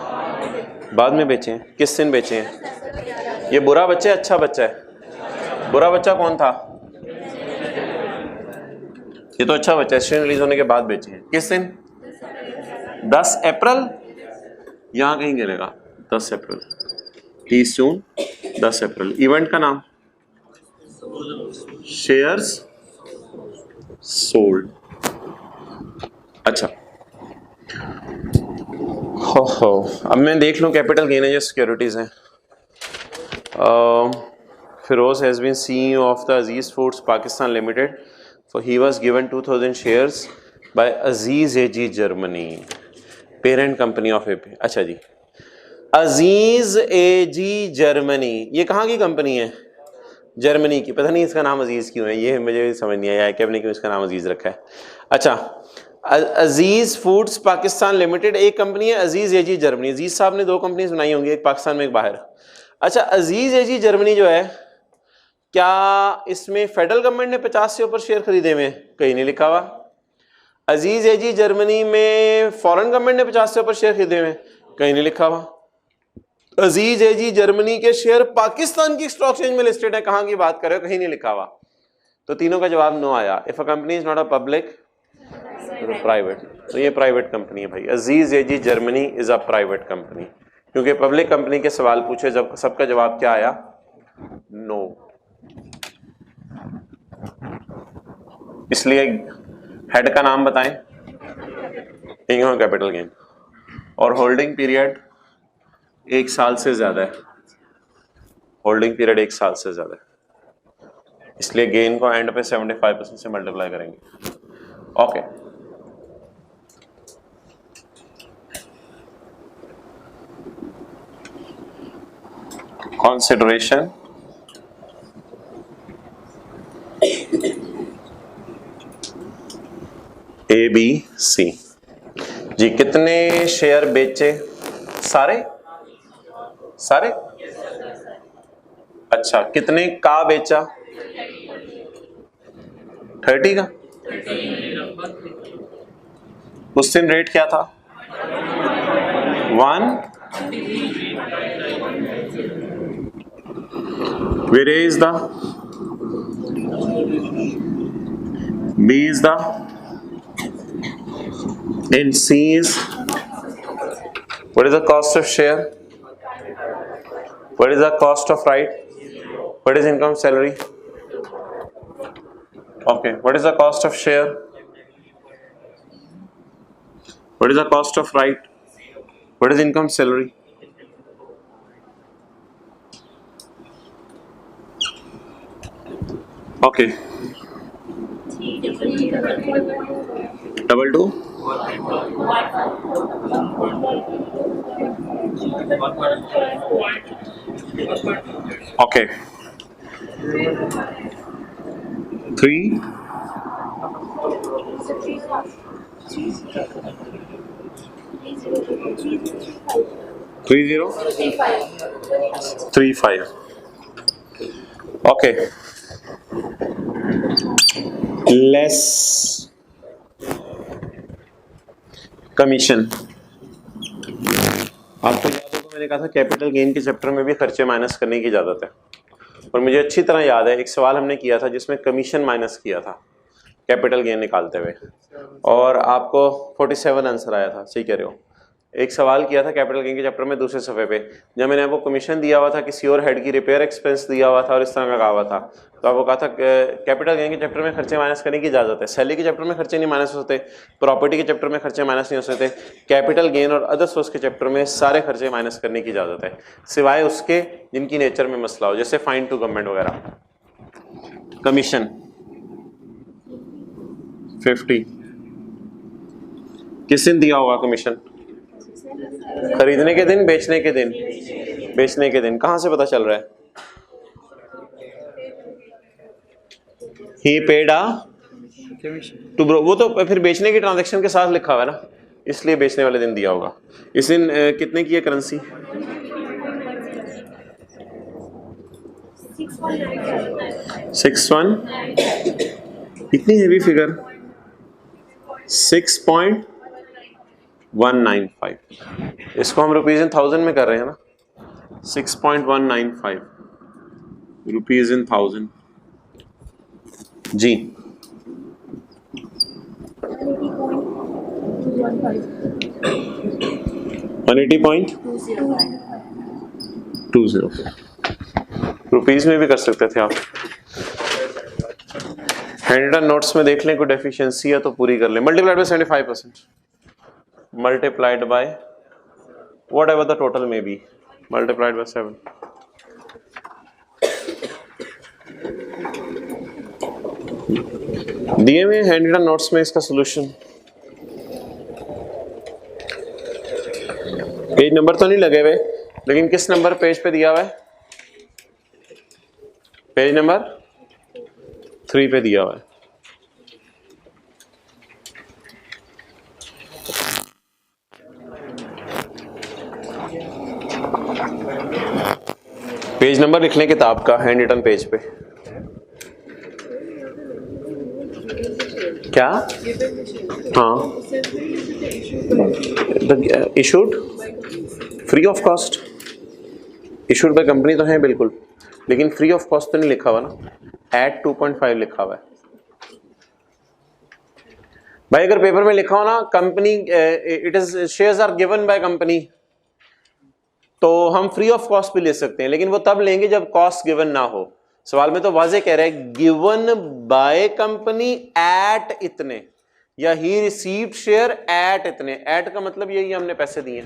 बाद में बेचे हैं। किस दिन बेचे हैं? ये बुरा बच्चा है अच्छा बच्चा है? बुरा बच्चा कौन था? ये तो अच्छा बच्चा है। रिस्ट्रिक्शन रिलीज होने के बाद बेचे हैं। किस दिन? 10 अप्रैल। यहां कहीं गिरेगा 10 अप्रैल। 30 जून 10 अप्रैल। इवेंट का नाम शेयर्स सोल्ड। अच्छा, हो अब मैं देख लूं कैपिटल गेन है जो सिक्योरिटीज हैं। Feroz has been CEO of the Aziz foods Pakistan limited, for he was given 2000 shares by Aziz AG Germany, parent company of AP. अच्छा जी, अजीज एजी जर्मनी, ये कहाँ की कंपनी है? जर्मनी की। पता नहीं इसका नाम अजीज क्यों है, ये मुझे भी समझ नहीं आया कैब ने क्यों इसका नाम अजीज रखा है। अच्छा, अजीज फूड्स पाकिस्तान लिमिटेड एक कंपनी है, अजीज एजी जर्मनी। अजीज साहब ने 2 कंपनीज बनाई होंगी, एक पाकिस्तान में एक बाहर। अच्छा, अजीज एजी जर्मनी जो है, क्या इसमें फेडरल गवर्नमेंट ने 50 से ऊपर शेयर खरीदे हुए? कहीं नहीं लिखा हुआ। अजीज एजी जर्मनी में फॉरेन गवर्नमेंट ने 50 से ऊपर शेयर खरीदे हुए? कहीं नहीं लिखा हुआ। अजीज एजी जर्मनी के शेयर पाकिस्तान की स्टॉक एक्सचेंज में लिस्टेड है, कहां की बात कर रहे हो? कहीं नहीं लिखा हुआ। तो तीनों का जवाब नो आया। If a company is not a public, private, तो ये प्राइवेट कंपनी है भाई। Aziz AG Germany is a private company, क्योंकि पब्लिक कंपनी के सवाल पूछे जब सबका जवाब क्या आया? नो। इसलिए हेड का नाम बताएं, इनकम कैपिटल गेन, और होल्डिंग पीरियड 1 साल से ज्यादा है। होल्डिंग पीरियड 1 साल से ज्यादा है, इसलिए गेन को एंड पे 75% से मल्टीप्लाई करेंगे। ओके, कंसिडरेशन ABC जी। कितने शेयर बेचे? सारे? अच्छा, कितने का बेचा? 30 का। उस दिन रेट क्या था? 1। Where A is the? B is the? And C is? What is the cost of share? What is the cost of right? What is income salary? Okay, what is the cost of share? What is the cost of right? What is income salary? Okay. 22. Okay. 3. 3035. Okay. Less commission. आपको याद होगा मैंने कहा था कैपिटल गेन के चैप्टर में भी खर्चे माइनस करने की इजाजत है, और मुझे अच्छी तरह याद है एक सवाल हमने किया था जिसमें कमीशन माइनस किया था कैपिटल गेन निकालते हुए, और आपको 47 आंसर आया था। सही कह रहे हो। एक सवाल किया था कैपिटल गेन के चैप्टर में दूसरे सफ़े पे, जब मैंने आपको कमीशन दिया हुआ था, किसी और हेड की रिपेयर एक्सपेंस दिया हुआ था और इस तरह का कहा हुआ था, तो आपको कहा था कैपिटल गेन के चैप्टर में खर्चे माइनस करने की इजाजत है। सैलरी के चैप्टर में खर्चे नहीं माइनस हो सकते, प्रॉपर्टी के चैप्टर में खर्चे माइनस नहीं हो सकते, कैपिटल गेन और अदर सोर्स के चैप्टर में सारे खर्चे माइनस करने की इजाजत है, सिवाय उसके जिनकी नेचर में मसला हो, जैसे फाइन टू गवर्नमेंट वगैरह। कमीशन 50 किस दिन दिया होगा कमीशन? खरीदने के दिन, बेचने के दिन? बेचने के दिन। कहां से पता चल रहा है? ही पेड टू ब्रो, वो तो फिर बेचने की ट्रांजैक्शन के साथ लिखा हुआ है ना, इसलिए बेचने वाले दिन दिया होगा। इस दिन कितने की है करेंसी? 61। इतनी हेवी फिगर 6.195। इसको हम रुपीज इन 1000 में कर रहे हैं ना, 6.195 रुपीज इन 1000 जी। 180.20 रुपीज में भी कर सकते थे आप। हैंडरिटन नोट्स में देख लें कोई डेफिशिएंसी है तो पूरी कर लें। Multiplied by 75%, multiplied by what ever the total में बी, मल्टीप्लाइड बाय 7। दिए हुए हैंडरिटन नोट्स में इसका सॉल्यूशन, पेज नंबर तो नहीं लगे हुए, लेकिन किस नंबर पेज पे दिया हुआ है? पेज नंबर 3 पे दिया हुआ है। पेज नंबर लिख लें किताब का, हैंड रिटन पेज पे। क्या? हाँ, issued free of cost, issued by company तो है बिल्कुल, लेकिन फ्री ऑफ कॉस्ट तो नहीं लिखा हुआ ना, एट 2.5 लिखा हुआ है। भाई अगर पेपर में लिखा हो ना company it is shares are given by company, तो हम फ्री ऑफ कॉस्ट भी ले सकते हैं, लेकिन वो तब लेंगे जब कॉस्ट गिवन ना हो। सवाल में तो वाजे कह रहा है गिवन बाय कंपनी एट इतने, या ही रिसीव्ड शेयर एट इतने। एट का मतलब यही हमने पैसे दिए।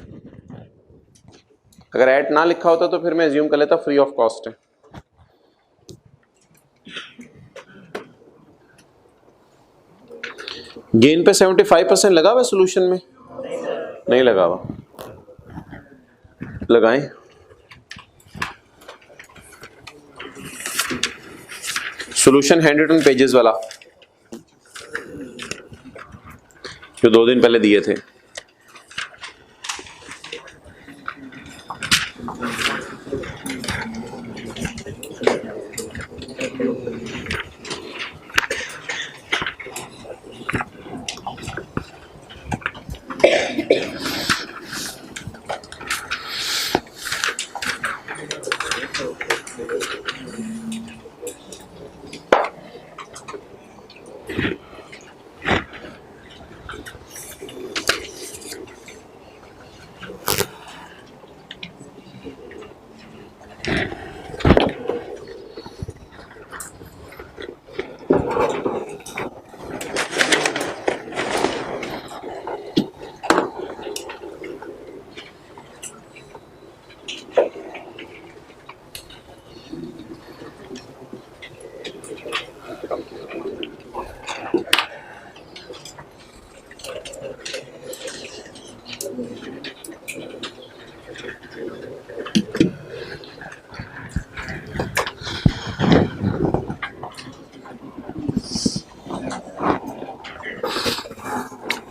अगर एट ना लिखा होता तो फिर मैं अज्यूम कर लेता फ्री ऑफ कॉस्ट है। गेन पे 75% लगा हुआ सोल्यूशन में? नहीं लगा हुआ, लगाएं। सोल्यूशन हैंड रिटन पेजेस वाला जो 2 दिन पहले दिए थे।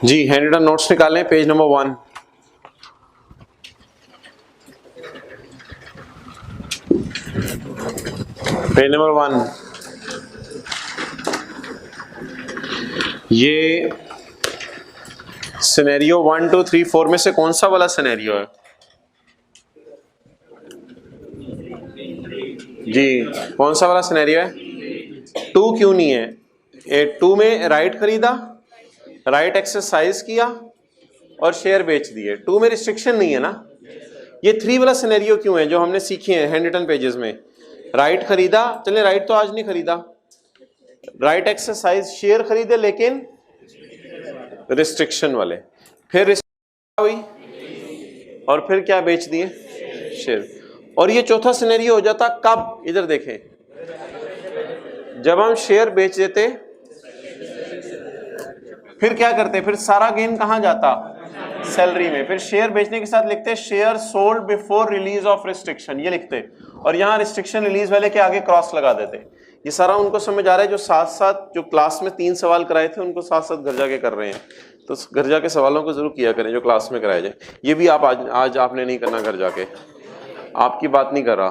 जी हैंड रिटन नोट्स निकालें, पेज नंबर 1। पेज नंबर 1, ये सिनेरियो 1, 2, 3, 4 में से कौन सा वाला सिनेरियो है जी? कौन सा वाला सिनेरियो है? 2 क्यों नहीं है? 2 में राइट खरीदा, राइट एक्सरसाइज किया और शेयर बेच दिए। 2 में रिस्ट्रिक्शन नहीं है ना। ये 3 वाला सिनेरियो क्यों है जो हमने सीखे हैं हैंड रिटन पेजेस में? राइट खरीदा, चले राइट तो आज नहीं खरीदा, राइट एक्सरसाइज शेयर खरीदे लेकिन रिस्ट्रिक्शन वाले, फिर रिस्ट्रिक्शन हुई और फिर क्या बेच दिए? शेयर। और ये चौथा सिनेरियो हो जाता कब? इधर देखें, जब हम शेयर बेच देते फिर क्या करते? फिर सारा गेन कहां जाता? सैलरी में। फिर शेयर बेचने के साथ लिखते share sold before release of restriction, ये लिखते, और यहां रिस्ट्रिक्शन रिलीज वाले के आगे क्रॉस लगा देते। ये सारा उनको समझ आ रहा है जो साथ साथ जो क्लास में 3 सवाल कराए थे उनको साथ साथ घर जाके कर रहे हैं। तो घर जाके सवालों को जरूर किया करें जो क्लास में कराए जाए। ये भी आप आज आपने नहीं करना घर जाके। आपकी बात नहीं कर रहा,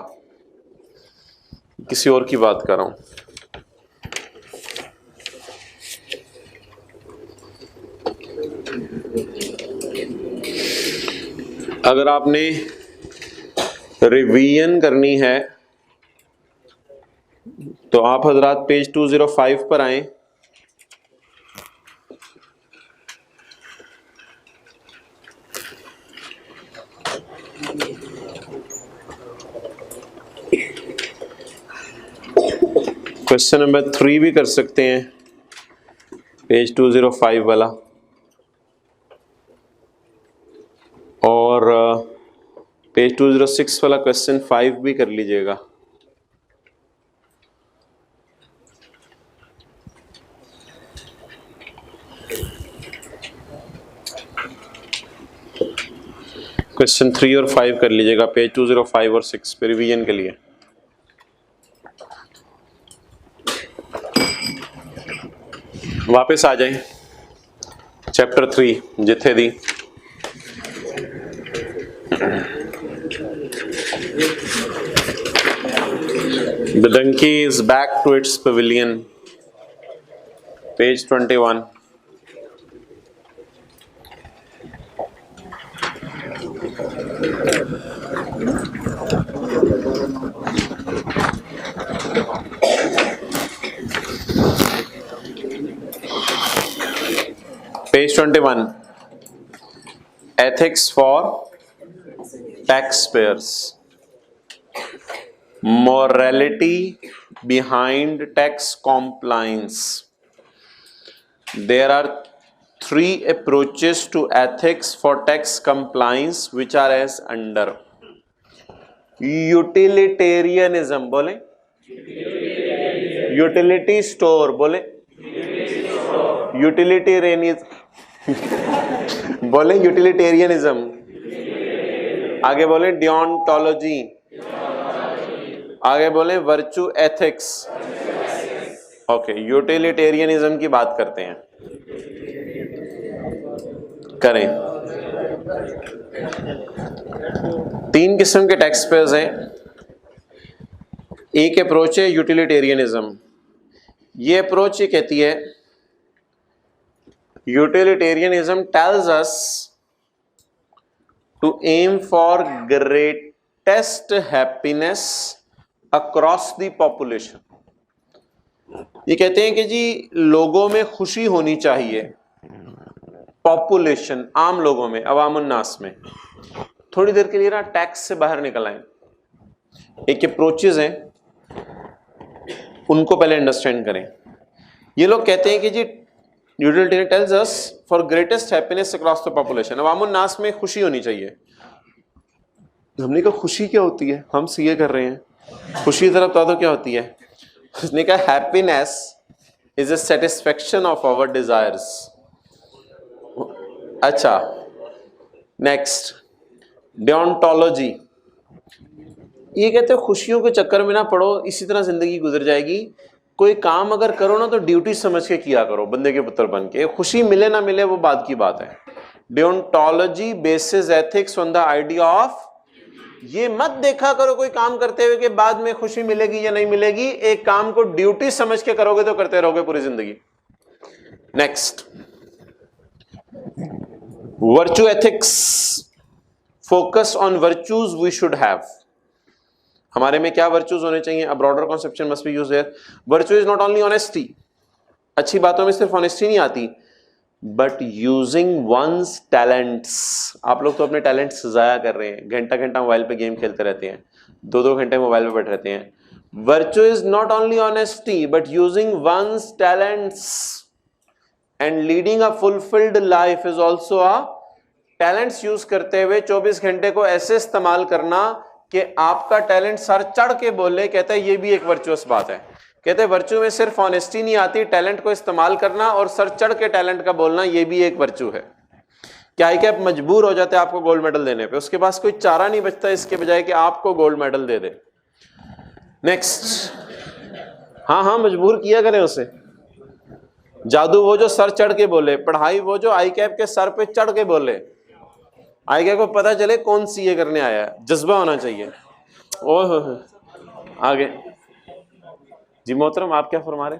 किसी और की बात कर रहा हूं। अगर आपने रिवीजन करनी है तो आप हजरात पेज 205 पर आए। क्वेश्चन नंबर 3 भी कर सकते हैं, पेज 205 वाला, और पेज 206 वाला क्वेश्चन 5 भी कर लीजिएगा। क्वेश्चन 3 और 5 कर लीजिएगा पेज 205 और 6 पे रिवीजन के लिए। वापस आ जाएं चैप्टर 3 जिथे दी। The donkey is back to its pavilion, page 21. Page 21. Ethics for taxpayers. Morality behind tax compliance. There are 3 approaches to ethics for tax compliance which are as under. Utilitarianism बोले, utility store बोले, utilitarianism बोले, utilitarianism, आगे बोले deontology, आगे बोले वर्चू एथिक्स। ओके, यूटिलिटेरियनिज्म की बात करते हैं, करें। 3 किस्म के टैक्स पेयर्स हैं। एक अप्रोच है यूटिलिटेरियनिज्म। ये अप्रोच ये कहती है, utilitarianism tells us to aim for greatest happiness across the population. ये कहते हैं कि जी लोगों में खुशी होनी चाहिए, पॉपुलेशन आम लोगों में, अवामुन्नास में। थोड़ी देर के लिए ना टैक्स से बाहर निकल आए। एक अप्रोचेज हैं, उनको पहले अंडरस्टैंड करें। ये लोग कहते हैं कि जी utilitarian tells us for greatest happiness across the population, अवामुन्नास में खुशी होनी चाहिए। हमने कहा खुशी क्या होती है, हम सीए कर रहे हैं, खुशी जरा बता दो क्या होती है। उसने कहा happiness is a satisfaction of our desires. अच्छा, नेक्स्ट डियोंटोलॉजी। ये कहते हैं खुशियों के चक्कर में ना पड़ो, इसी तरह जिंदगी गुजर जाएगी। कोई काम अगर करो ना तो ड्यूटी समझ के किया करो, बंदे के पुत्र बन के। खुशी मिले ना मिले वो बात की बात है। Deontology basis ethics on the idea of ये मत देखा करो कोई काम करते हुए कि बाद में खुशी मिलेगी या नहीं मिलेगी। एक काम को ड्यूटी समझ के करोगे तो करते रहोगे पूरी जिंदगी। Next, virtue ethics, focus on virtues we should have. हमारे में क्या वर्च्यूज होने चाहिए? A broader conception must be used here. Virtue is not only honesty, अच्छी बातों में सिर्फ ऑनेस्टी नहीं आती, बट यूजिंग वंस टैलेंट्स। आप लोग तो अपने टैलेंट्स जाया कर रहे हैं, घंटा घंटा मोबाइल पे गेम खेलते रहते हैं, 2-2 घंटे मोबाइल पे बैठे रहते हैं। Virtue is not only honesty but using one's talents and leading a fulfilled life is also a talents use करते हुए 24 घंटे को ऐसे इस्तेमाल करना कि आपका टैलेंट सर चढ़ के बोले। कहते हैं ये भी एक वर्चुअस बात है। कहते हैं वर्च्यू में सिर्फ ऑनेस्टी नहीं आती, टैलेंट को इस्तेमाल करना और सर चढ़ के टैलेंट का बोलना ये भी एक वर्च्यू है। क्या है कि आप मजबूर हो जाते हैं आपको गोल्ड मेडल देने पे, उसके पास कोई चारा नहीं बचता इसके बजाय कि आपको गोल्ड मेडल दे दे। नेक्स्ट, हाँ मजबूर किया करें उसे। जादू वो जो सर चढ़ के बोले, पढ़ाई वो जो आई कैप के सर पे चढ़ के बोले। आई कैप को पता चले कौन सी ये करने आया है, जज्बा होना चाहिए। ओह आगे जी मोहतरम, आप क्या फरमा रहे?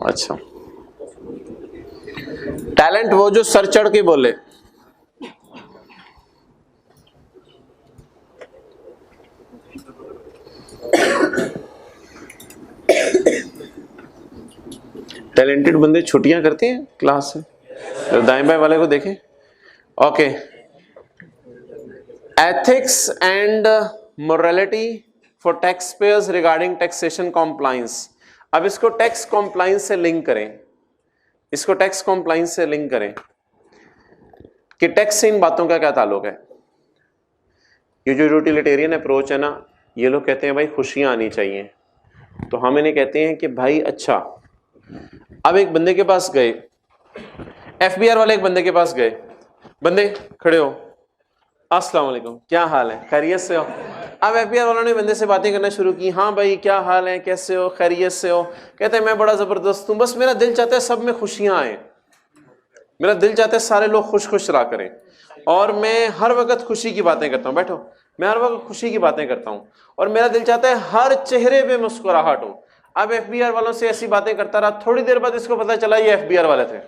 अच्छा, टैलेंट वो जो सर चढ़ के बोले। टैलेंटेड बंदे छुट्टियां करते हैं क्लास से, तो दाएं बाएं वाले को देखें। Okay, ethics and morality for tax pairs regarding taxation compliance. अब इसको टैक्स कॉम्प्लायंस से लिंक करें, इसको टैक्स कॉम्प्लायंस से लिंक करें कि टैक्स से इन बातों का क्या ताल्लुक है। ये जो यूटिलिटेरियन अप्रोच है ना, ये लोग कहते हैं भाई खुशियां आनी चाहिए, तो हम इन्हें कहते हैं कि भाई अच्छा, अब एक बंदे के पास गए, एफबीआर वाले एक बंदे के पास गए, बंदे खड़े हो, अस्सलाम वालेकुम, क्या हाल है, खैरियत से हो? अब एफबीआर वालों ने बंदे से बातें करना शुरू की, हाँ भाई क्या हाल है, कैसे हो, खैरियत से हो? कहते हैं मैं बड़ा जबरदस्त हूं, बस मेरा दिल चाहता है सब में खुशियां आए, मेरा दिल चाहता है सारे लोग खुश खुश रहा करें, और मैं हर वक्त खुशी की बातें करता हूँ। बैठो, मैं हर वक्त खुशी की बातें करता हूँ, और मेरा दिल चाहता है हर चेहरे पे मुस्कुराहट हो। अब एफबीआर वालों से ऐसी बातें करता रहा, थोड़ी देर बाद इसको पता चला ये एफबीआर वाले थे।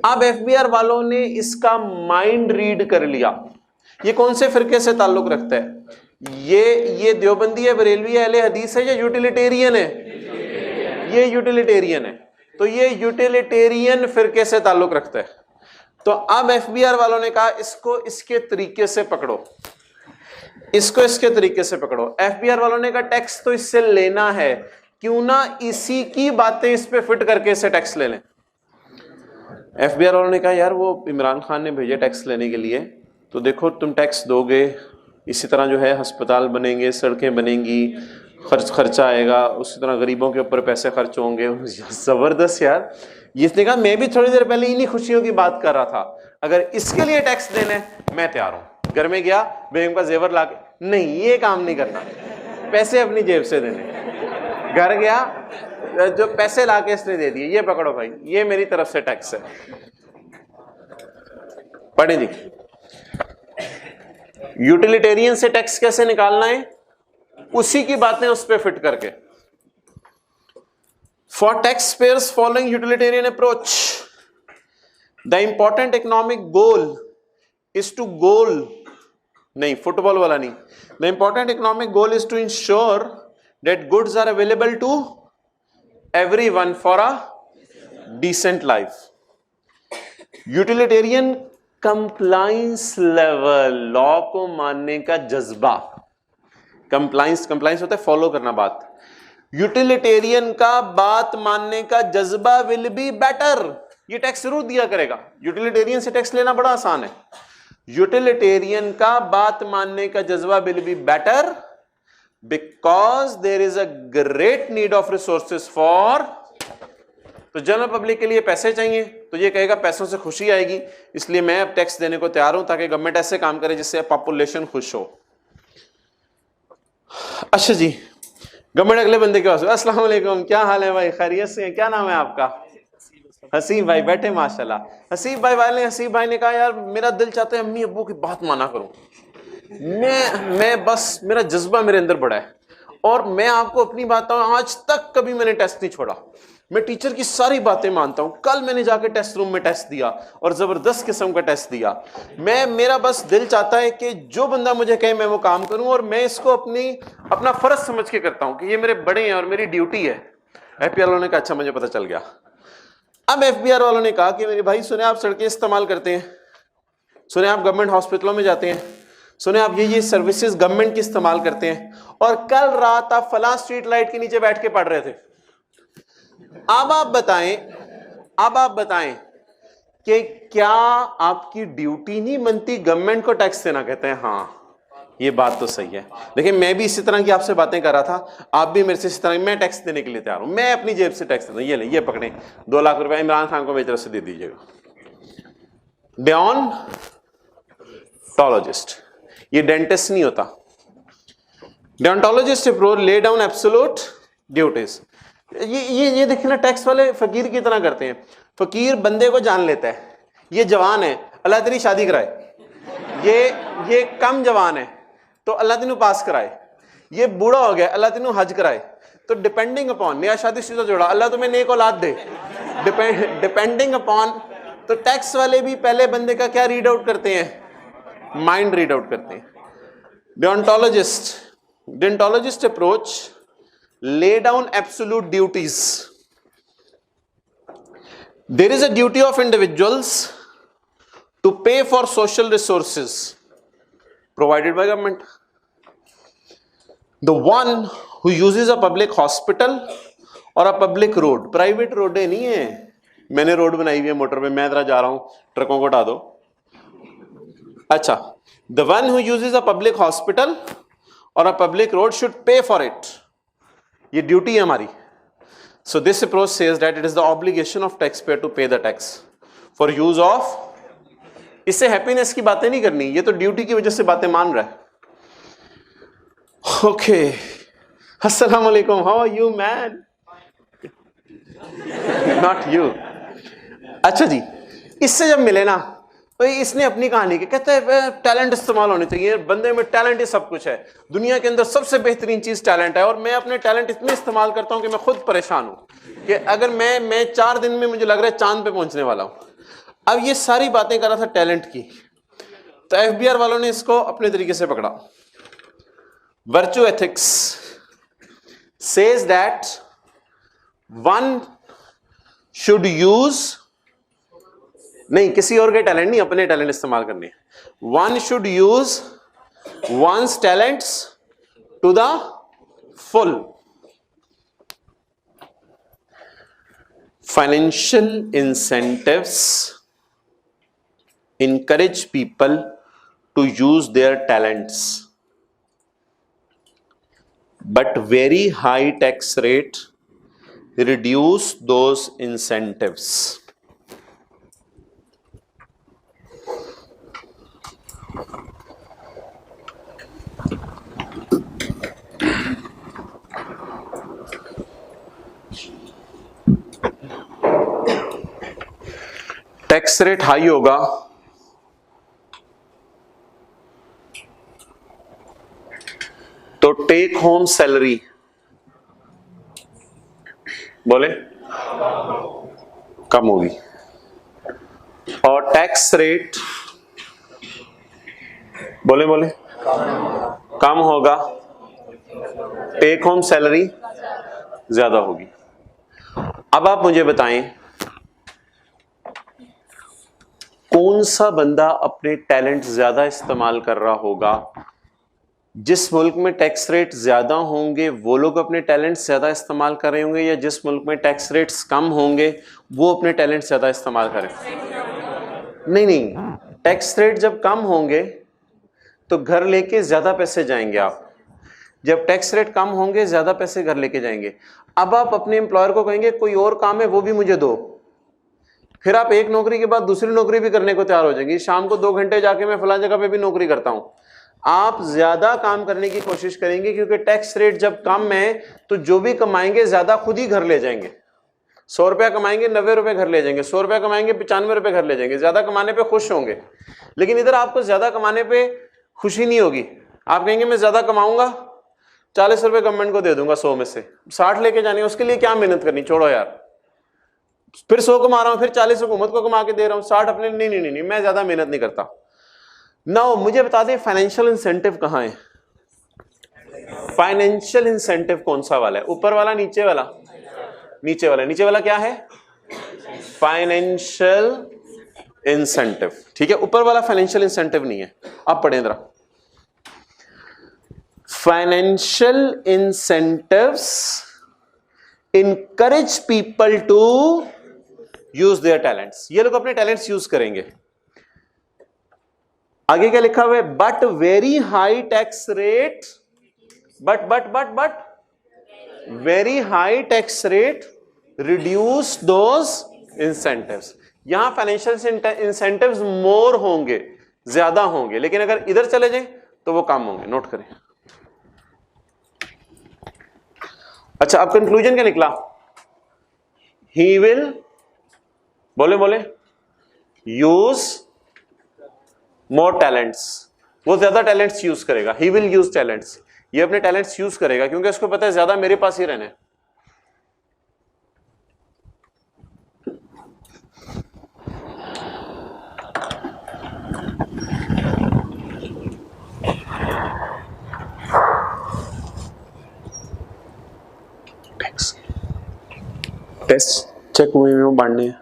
अब एफबीआर वालों ने इसका माइंड रीड कर लिया, ये कौन से फिरके से ताल्लुक रखता है, ये देवबंदी है, बरेलवी है, अहले हदीस है या यूटिलिटेरियन है? ये यूटिलिटेरियन है, तो ये यूटिलिटेरियन फिरके से ताल्लुक रखता है। तो अब एफबीआर वालों ने कहा इसको इसके तरीके से पकड़ो, इसको इसके तरीके से पकड़ो। एफबीआर वालों ने कहा टैक्स तो इससे लेना है, क्यों ना इसी की बातें इस पे फिट करके इसे टैक्स ले लें। एफबीआर वालों ने कहा यार वो इमरान खान ने भेजे टैक्स लेने के लिए, तो देखो तुम टैक्स दोगे, इसी तरह जो है अस्पताल बनेंगे, सड़कें बनेंगी, खर्चा आएगा, उसी तरह गरीबों के ऊपर पैसे खर्च होंगे। जबरदस्त यार। इसने कहा मैं भी थोड़ी देर पहले इन्हीं खुशियों की बात कर रहा था, अगर इसके लिए टैक्स देने मैं तैयार हूं। घर में गया, बेगम का जेवर ला के, नहीं ये काम नहीं करना, पैसे अपनी जेब से देने। घर गया, जो पैसे ला के इसने दे दिए, ये पकड़ो भाई, ये मेरी तरफ से टैक्स है। पढ़े जी, यूटिलिटेरियन से टैक्स कैसे निकालना है, उसी की बातें उस पर फिट करके। For tax payers following utilitarian approach, the important economic goal is to goal, नहीं फुटबॉल वाला नहीं, the important economic goal is to ensure that goods are available to everyone for a decent life. Utilitarian compliance level, law को मानने का जज्बा। कंप्लायंस होता है फॉलो करना बात। यूटिलिटेरियन का बात मानने का जज्बा विल बी बेटर, ये टैक्स जरूर दिया करेगा। यूटिलिटेरियन से टैक्स लेना बड़ा आसान है। यूटिलिटेरियन का बात मानने का जज्बा will be better because there is a great need of resources for, तो जनरल पब्लिक के लिए पैसे चाहिए, तो ये कहेगा पैसों से खुशी आएगी, इसलिए मैं अब टैक्स देने को तैयार हूं ताकि गवर्नमेंट ऐसे काम करे जिससे पॉपुलेशन खुश हो। अच्छा जी, गवर्नमेंट अगले बंदे के पास, अस्सलाम वालेकुम, क्या हाल है भाई, खैरियत से हैं, क्या नाम है आपका? हसीब भाई बैठे माशाल्लाह। हसीब भाई ने कहा यार मेरा दिल चाहता है अम्मी अब्बू की बात माना करूं, मैं बस मेरा जज्बा मेरे अंदर बड़ा है और मैं आपको अपनी बात बताऊं, आज तक कभी मैंने टेस्ट नहीं छोड़ा, मैं टीचर की सारी बातें मानता हूं। कल मैंने जाके टेस्ट रूम में टेस्ट दिया और जबरदस्त किस्म का टेस्ट दिया। मेरा बस दिल चाहता है कि जो बंदा मुझे कहे मैं वो काम करूं और मैं इसको अपना फर्ज समझ के करता हूं कि ये मेरे बड़े हैं और मेरी ड्यूटी है। एफबीआर वालों ने कहा अच्छा मुझे पता चल गया। अब एफबीआर वालों ने कहा कि मेरे भाई सुने आप सड़कें इस्तेमाल करते हैं, सुने आप गवर्नमेंट हॉस्पिटलों में जाते हैं, सुने आप ये सर्विसेज गवर्नमेंट की इस्तेमाल करते हैं और कल रात आप फलां स्ट्रीट लाइट के नीचे बैठ के पढ़ रहे थे। अब आप बताएं कि क्या आपकी ड्यूटी नहीं बनती गवर्नमेंट को टैक्स देना? कहते हैं हाँ ये बात तो सही है, लेकिन मैं भी इसी तरह की आपसे बातें कर रहा था, आप भी मेरे से इसी तरह, मैं टैक्स देने के लिए तैयार हूं, मैं अपनी जेब से टैक्स देता हूं। ये पकड़े 2 लाख रुपए इमरान खान को मेरी तरफ से दे दीजिएगा। डेओंटोलॉजिस्ट, ये डेंटिस्ट नहीं होता। Deontologist approach lay down absolute duties. ये देखिए ना, टैक्स वाले फकीर की तरह करते हैं। फकीर बंदे को जान लेता है, ये जवान है अल्लाह तेरी शादी कराए, ये कम जवान है तो अल्लाह तेनू पास कराए, ये बूढ़ा हो गया अल्लाह तेनू हज कराए। तो डिपेंडिंग अपॉन, नया शादीशुदा जोड़ा अल्लाह तुम्हें नेक औलाद दे, डिपेंडिंग अपॉन। तो टैक्स वाले भी पहले बंदे का क्या रीड आउट करते हैं? माइंड रीड आउट करते हैं। डेंटोलॉजिस्ट approach lay down absolute duties. There is a duty of individuals to pay for social resources provided by government. The one who uses a public hospital or a public road, private road नहीं है, मैंने रोड बनाई हुई है मोटर पे, मैं इधर जा रहा हूं, ट्रकों को हटा दो। अच्छा, the one who uses a public hospital or a public road should pay for it. ये ड्यूटी है हमारी। So this approach says that it is the obligation of tax payer to pay the tax for use of. इससे हैप्पीनेस की बातें नहीं करनी, ये तो ड्यूटी की वजह से बातें मान रहा है। ओके, अस्सलाम वालेकुम, how are you man? Not you. अच्छा जी, इससे जब मिले ना तो इसने अपनी कहानी की, कहते हैं टैलेंट इस्तेमाल होने चाहिए, बंदे में टैलेंट ही सब कुछ है, दुनिया के अंदर सबसे बेहतरीन चीज टैलेंट है और मैं अपने टैलेंट इतने इस्तेमाल करता हूं कि मैं खुद परेशान हूं कि अगर मैं 4 दिन में मुझे लग रहा है चांद पे पहुंचने वाला हूं। अब ये सारी बातें कर रहा था टैलेंट की, तो एफबीआर वालों ने इसको अपने तरीके से पकड़ा। Virtue ethics says that one should use, नहीं किसी और के टैलेंट नहीं, अपने टैलेंट इस्तेमाल करने। One should use one's talents to the full. Financial incentives encourage people to use their talents, but very high tax rate reduce those incentives. Tax rate high होगा तो टेक होम सैलरी बोले कम होगी, और टैक्स रेट बोले कम होगा, टेक होम सैलरी ज्यादा होगी। अब आप मुझे बताएं कौन सा बंदा अपने टैलेंट ज्यादा इस्तेमाल कर रहा होगा? जिस मुल्क में टैक्स रेट ज्यादा होंगे वो लोग अपने टैलेंट ज्यादा इस्तेमाल कर रहे होंगे, या जिस मुल्क में टैक्स रेट्स कम होंगे वो अपने टैलेंट ज्यादा इस्तेमाल करें? नहीं, टैक्स रेट जब कम होंगे तो घर लेके ज्यादा पैसे जाएंगे आप, जब टैक्स रेट कम होंगे ज्यादा पैसे घर लेके जाएंगे। अब आप अपने एम्प्लॉयर को कहेंगे कोई और काम है वो भी मुझे दो, फिर आप एक नौकरी के बाद दूसरी नौकरी भी करने को तैयार हो जाएंगे। शाम को 2 घंटे जाके मैं फलां जगह पे भी नौकरी करता हूं। आप ज्यादा काम करने की कोशिश करेंगे क्योंकि टैक्स रेट जब कम है तो जो भी कमाएंगे ज्यादा खुद ही घर ले जाएंगे। 100 रुपया कमाएंगे 90 रुपए घर ले जाएंगे, 100 रुपया कमाएंगे 95 रुपए घर ले जाएंगे, ज्यादा कमाने पे खुश होंगे। लेकिन इधर आपको ज्यादा कमाने पे खुशी नहीं होगी, आप कहेंगे मैं ज्यादा कमाऊंगा 40 रुपए गवर्नमेंट को दे दूंगा, 100 में से 60 लेके जाने, उसके लिए क्या मेहनत करनी, छोड़ो यार। फिर 100 कमा रहा हूं, फिर 40 हुकूमत को कमा के दे रहा हूं, 60 अपने, नहीं नहीं नहीं, मैं ज्यादा मेहनत नहीं करता। नाउ मुझे बता दें फाइनेंशियल इंसेंटिव कहां है? फाइनेंशियल इंसेंटिव कौन सा वाला है, ऊपर वाला नीचे वाला? नीचे वाला। नीचे वाला क्या है? फाइनेंशियल इंसेंटिव, ठीक है। ऊपर वाला फाइनेंशियल इंसेंटिव नहीं है। आप पढ़ें जरा, financial incentives encourage people to use their talents, ये लोग अपने टैलेंट्स यूज करेंगे। आगे क्या लिखा हुआ है? But very high tax rate, but very high tax rate reduce those incentives. यहां फाइनेंशियल इंसेंटिव्स मोर होंगे, ज्यादा होंगे, लेकिन अगर इधर चले जाएं तो वो कम होंगे। नोट करें। अच्छा, अब कंक्लूजन क्या निकला? ही विल, बोले यूज मोर टैलेंट्स, वो ज्यादा टैलेंट्स यूज करेगा। ही विल यूज टैलेंट्स, ये अपने टैलेंट्स यूज करेगा क्योंकि उसको पता है ज्यादा मेरे पास ही रहने। टेस्ट चेक हुए में बांटने हैं।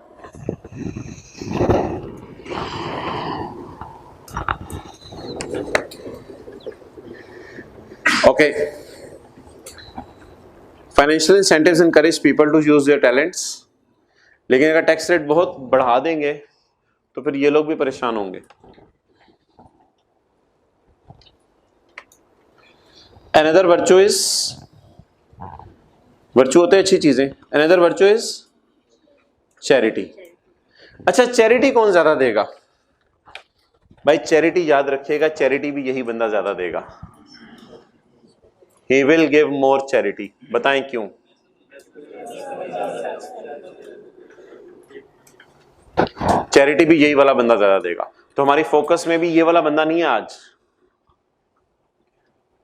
Okay, financial incentives encourage people to use their talents, लेकिन अगर टैक्स रेट बहुत बढ़ा देंगे तो फिर ये लोग भी परेशान होंगे। अनदर वर्चू इज, वर्चू होते हैं अच्छी चीजें, अनदर वर्चू इज चैरिटी। अच्छा, चैरिटी कौन ज्यादा देगा? भाई चैरिटी याद रखिएगा, चैरिटी भी यही बंदा ज्यादा देगा। ही विल गिव मोर चैरिटी। बताएं क्यों? चैरिटी भी यही वाला बंदा ज्यादा देगा। तो हमारी फोकस में भी ये वाला बंदा नहीं है आज,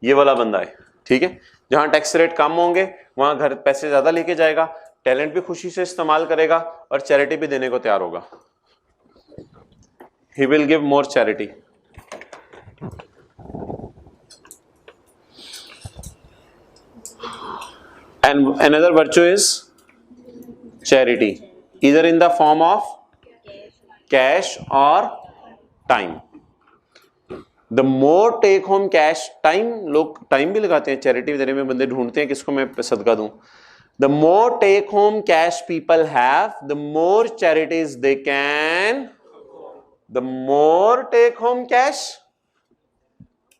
ये वाला बंदा है, ठीक है। जहां टैक्स रेट कम होंगे वहां घर पैसे ज्यादा लेके जाएगा, टैलेंट भी खुशी से इस्तेमाल करेगा और चैरिटी भी देने को तैयार होगा। He will give more charity. And another virtue is charity, इधर in the form of cash और time. The more take home cash, time, लोग टाइम भी लगाते हैं चैरिटी देने में, बंदे ढूंढते हैं किसको मैं सदका दूं। The more take home cash people have, the more charities they can, the more take home cash,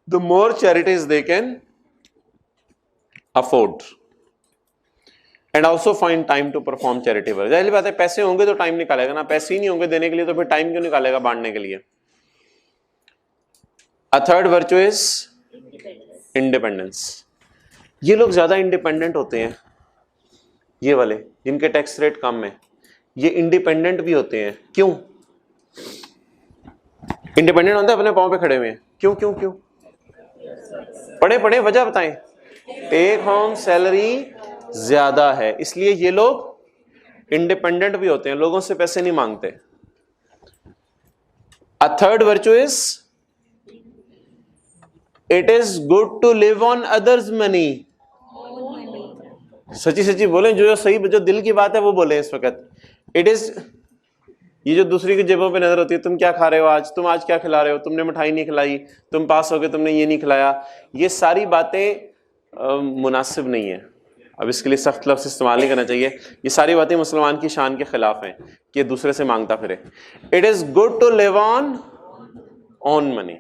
the more charities they can afford and also find time to perform charity work. जाहिर बात है, पैसे होंगे तो टाइम निकालेगा ना, पैसे ही नहीं होंगे देने के लिए तो फिर टाइम क्यों निकालेगा बांटने के लिए। A third virtue is independence. ये लोग ज्यादा इंडिपेंडेंट होते हैं, ये वाले जिनके टैक्स रेट कम है, ये इंडिपेंडेंट भी होते हैं। क्यों इंडिपेंडेंट होते हैं? अपने पांव पे खड़े हुए हैं। क्यों क्यों क्यों? पढ़े वजह बताएं। टेक होम सैलरी ज्यादा है, इसलिए ये लोग इंडिपेंडेंट भी होते हैं, लोगों से पैसे नहीं मांगते। A third virtue is it is good to live on others money. सच्ची सच्ची बोले, जो सही, जो दिल की बात है वो बोले इस वक्त। इट इज, ये जो दूसरी की जेबों पे नजर होती है, तुम क्या खा रहे हो आज, तुम आज क्या खिला रहे हो, तुमने मिठाई नहीं खिलाई, तुम पास हो गए, तुमने ये नहीं खिलाया, ये सारी बातें मुनासिब नहीं है। अब इसके लिए सख्त लफ्ज़ इस्तेमाल नहीं करना चाहिए। ये सारी बातें मुसलमान की शान के खिलाफ हैं कि दूसरे से मांगता फिरे। It is good to live on on money,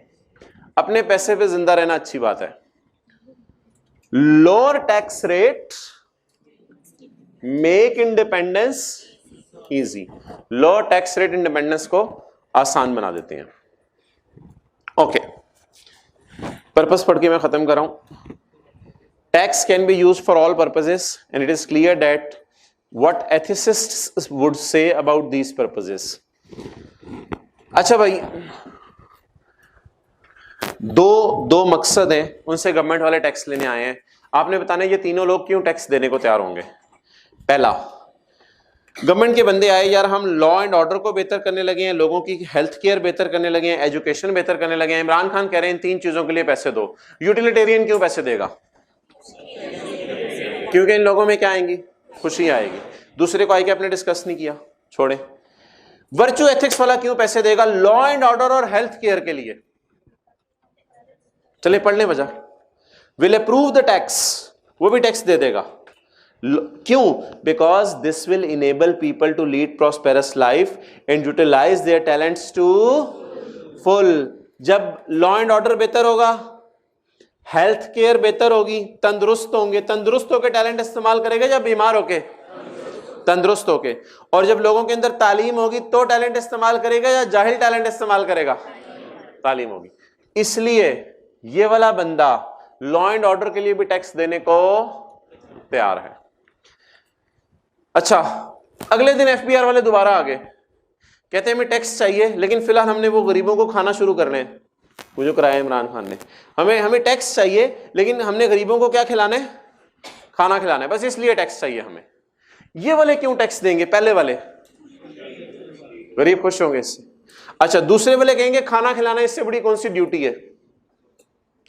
अपने पैसे पे जिंदा रहना अच्छी बात है। Lower tax rate make independence easy, lower tax rate independence को आसान बना देते हैं। ओके, पर्पस पढ़ के मैं खत्म कर रहा हूं। Tax can be used for all purposes and it is clear that what ethicists would say about these purposes. अच्छा भाई, दो मकसद हैं, उनसे गवर्नमेंट वाले टैक्स लेने आए हैं। आपने बताना ये तीनों लोग क्यों टैक्स देने को तैयार होंगे। पहला, गवर्नमेंट के बंदे आए, यार हम लॉ एंड ऑर्डर को बेहतर करने लगे हैं, लोगों की हेल्थ केयर बेहतर करने लगे हैं, एजुकेशन बेहतर करने लगे हैं। इमरान खान कह रहे हैं इन तीन चीजों के लिए पैसे दो। यूटिलिटेरियन क्यों पैसे देगा? क्योंकि इन लोगों में क्या आएंगी? खुशी आएगी। दूसरे को आएगी, आपने डिस्कस नहीं किया, छोड़े। वर्चू एथिक्स वाला क्यों पैसे देगा? लॉ एंड ऑर्डर और हेल्थ केयर के लिए। चले पढ़ लें वजह। विल अप्रूव द टैक्स, वो भी टैक्स दे देगा। क्यों? Because this will enable people to lead prosperous life and utilize their talents to full. जब लॉ एंड ऑर्डर बेहतर होगा, हेल्थ केयर बेहतर होगी, तंदुरुस्त होंगे, तंदुरुस्त होकर टैलेंट इस्तेमाल करेगा या बीमार होके? तंदुरुस्त होके। और जब लोगों के अंदर तालीम होगी तो टैलेंट इस्तेमाल करेगा या जाहिल टैलेंट इस्तेमाल करेगा? तालीम होगी। इसलिए ये वाला बंदा लॉ एंड ऑर्डर के लिए भी टैक्स देने को तैयार है। अच्छा, अगले दिन एफबीआर वाले दोबारा आ गए, कहते हैं हमें टैक्स चाहिए, लेकिन फिलहाल हमने वो गरीबों को खाना शुरू करने हैं, वो जो कराया इमरान खान ने। हमें टैक्स चाहिए, लेकिन हमने गरीबों को क्या खिलाना है? खाना खिलाना है, बस इसलिए टैक्स चाहिए हमें। ये वाले क्यों टैक्स देंगे? पहले वाले गरीब खुश होंगे इससे। अच्छा, दूसरे वाले कहेंगे खाना खिलाना इससे बड़ी कौन सी ड्यूटी है,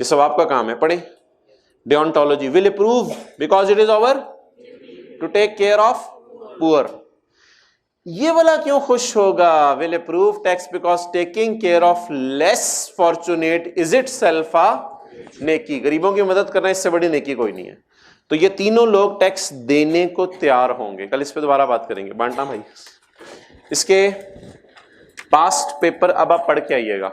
ये सब आपका काम है। पढ़े deontology. Will approve because it is our to take care of poor. ये वाला क्यों खुश होगा? Will approve tax because taking care of less fortunate is itself a नेकी। गरीबों की मदद करना इससे बड़ी नेकी कोई नहीं है। तो ये तीनों लोग टैक्स देने को तैयार होंगे। कल इस पे दोबारा बात करेंगे। बांटना भाई, इसके पास्ट पेपर अब आप पढ़ के आइएगा।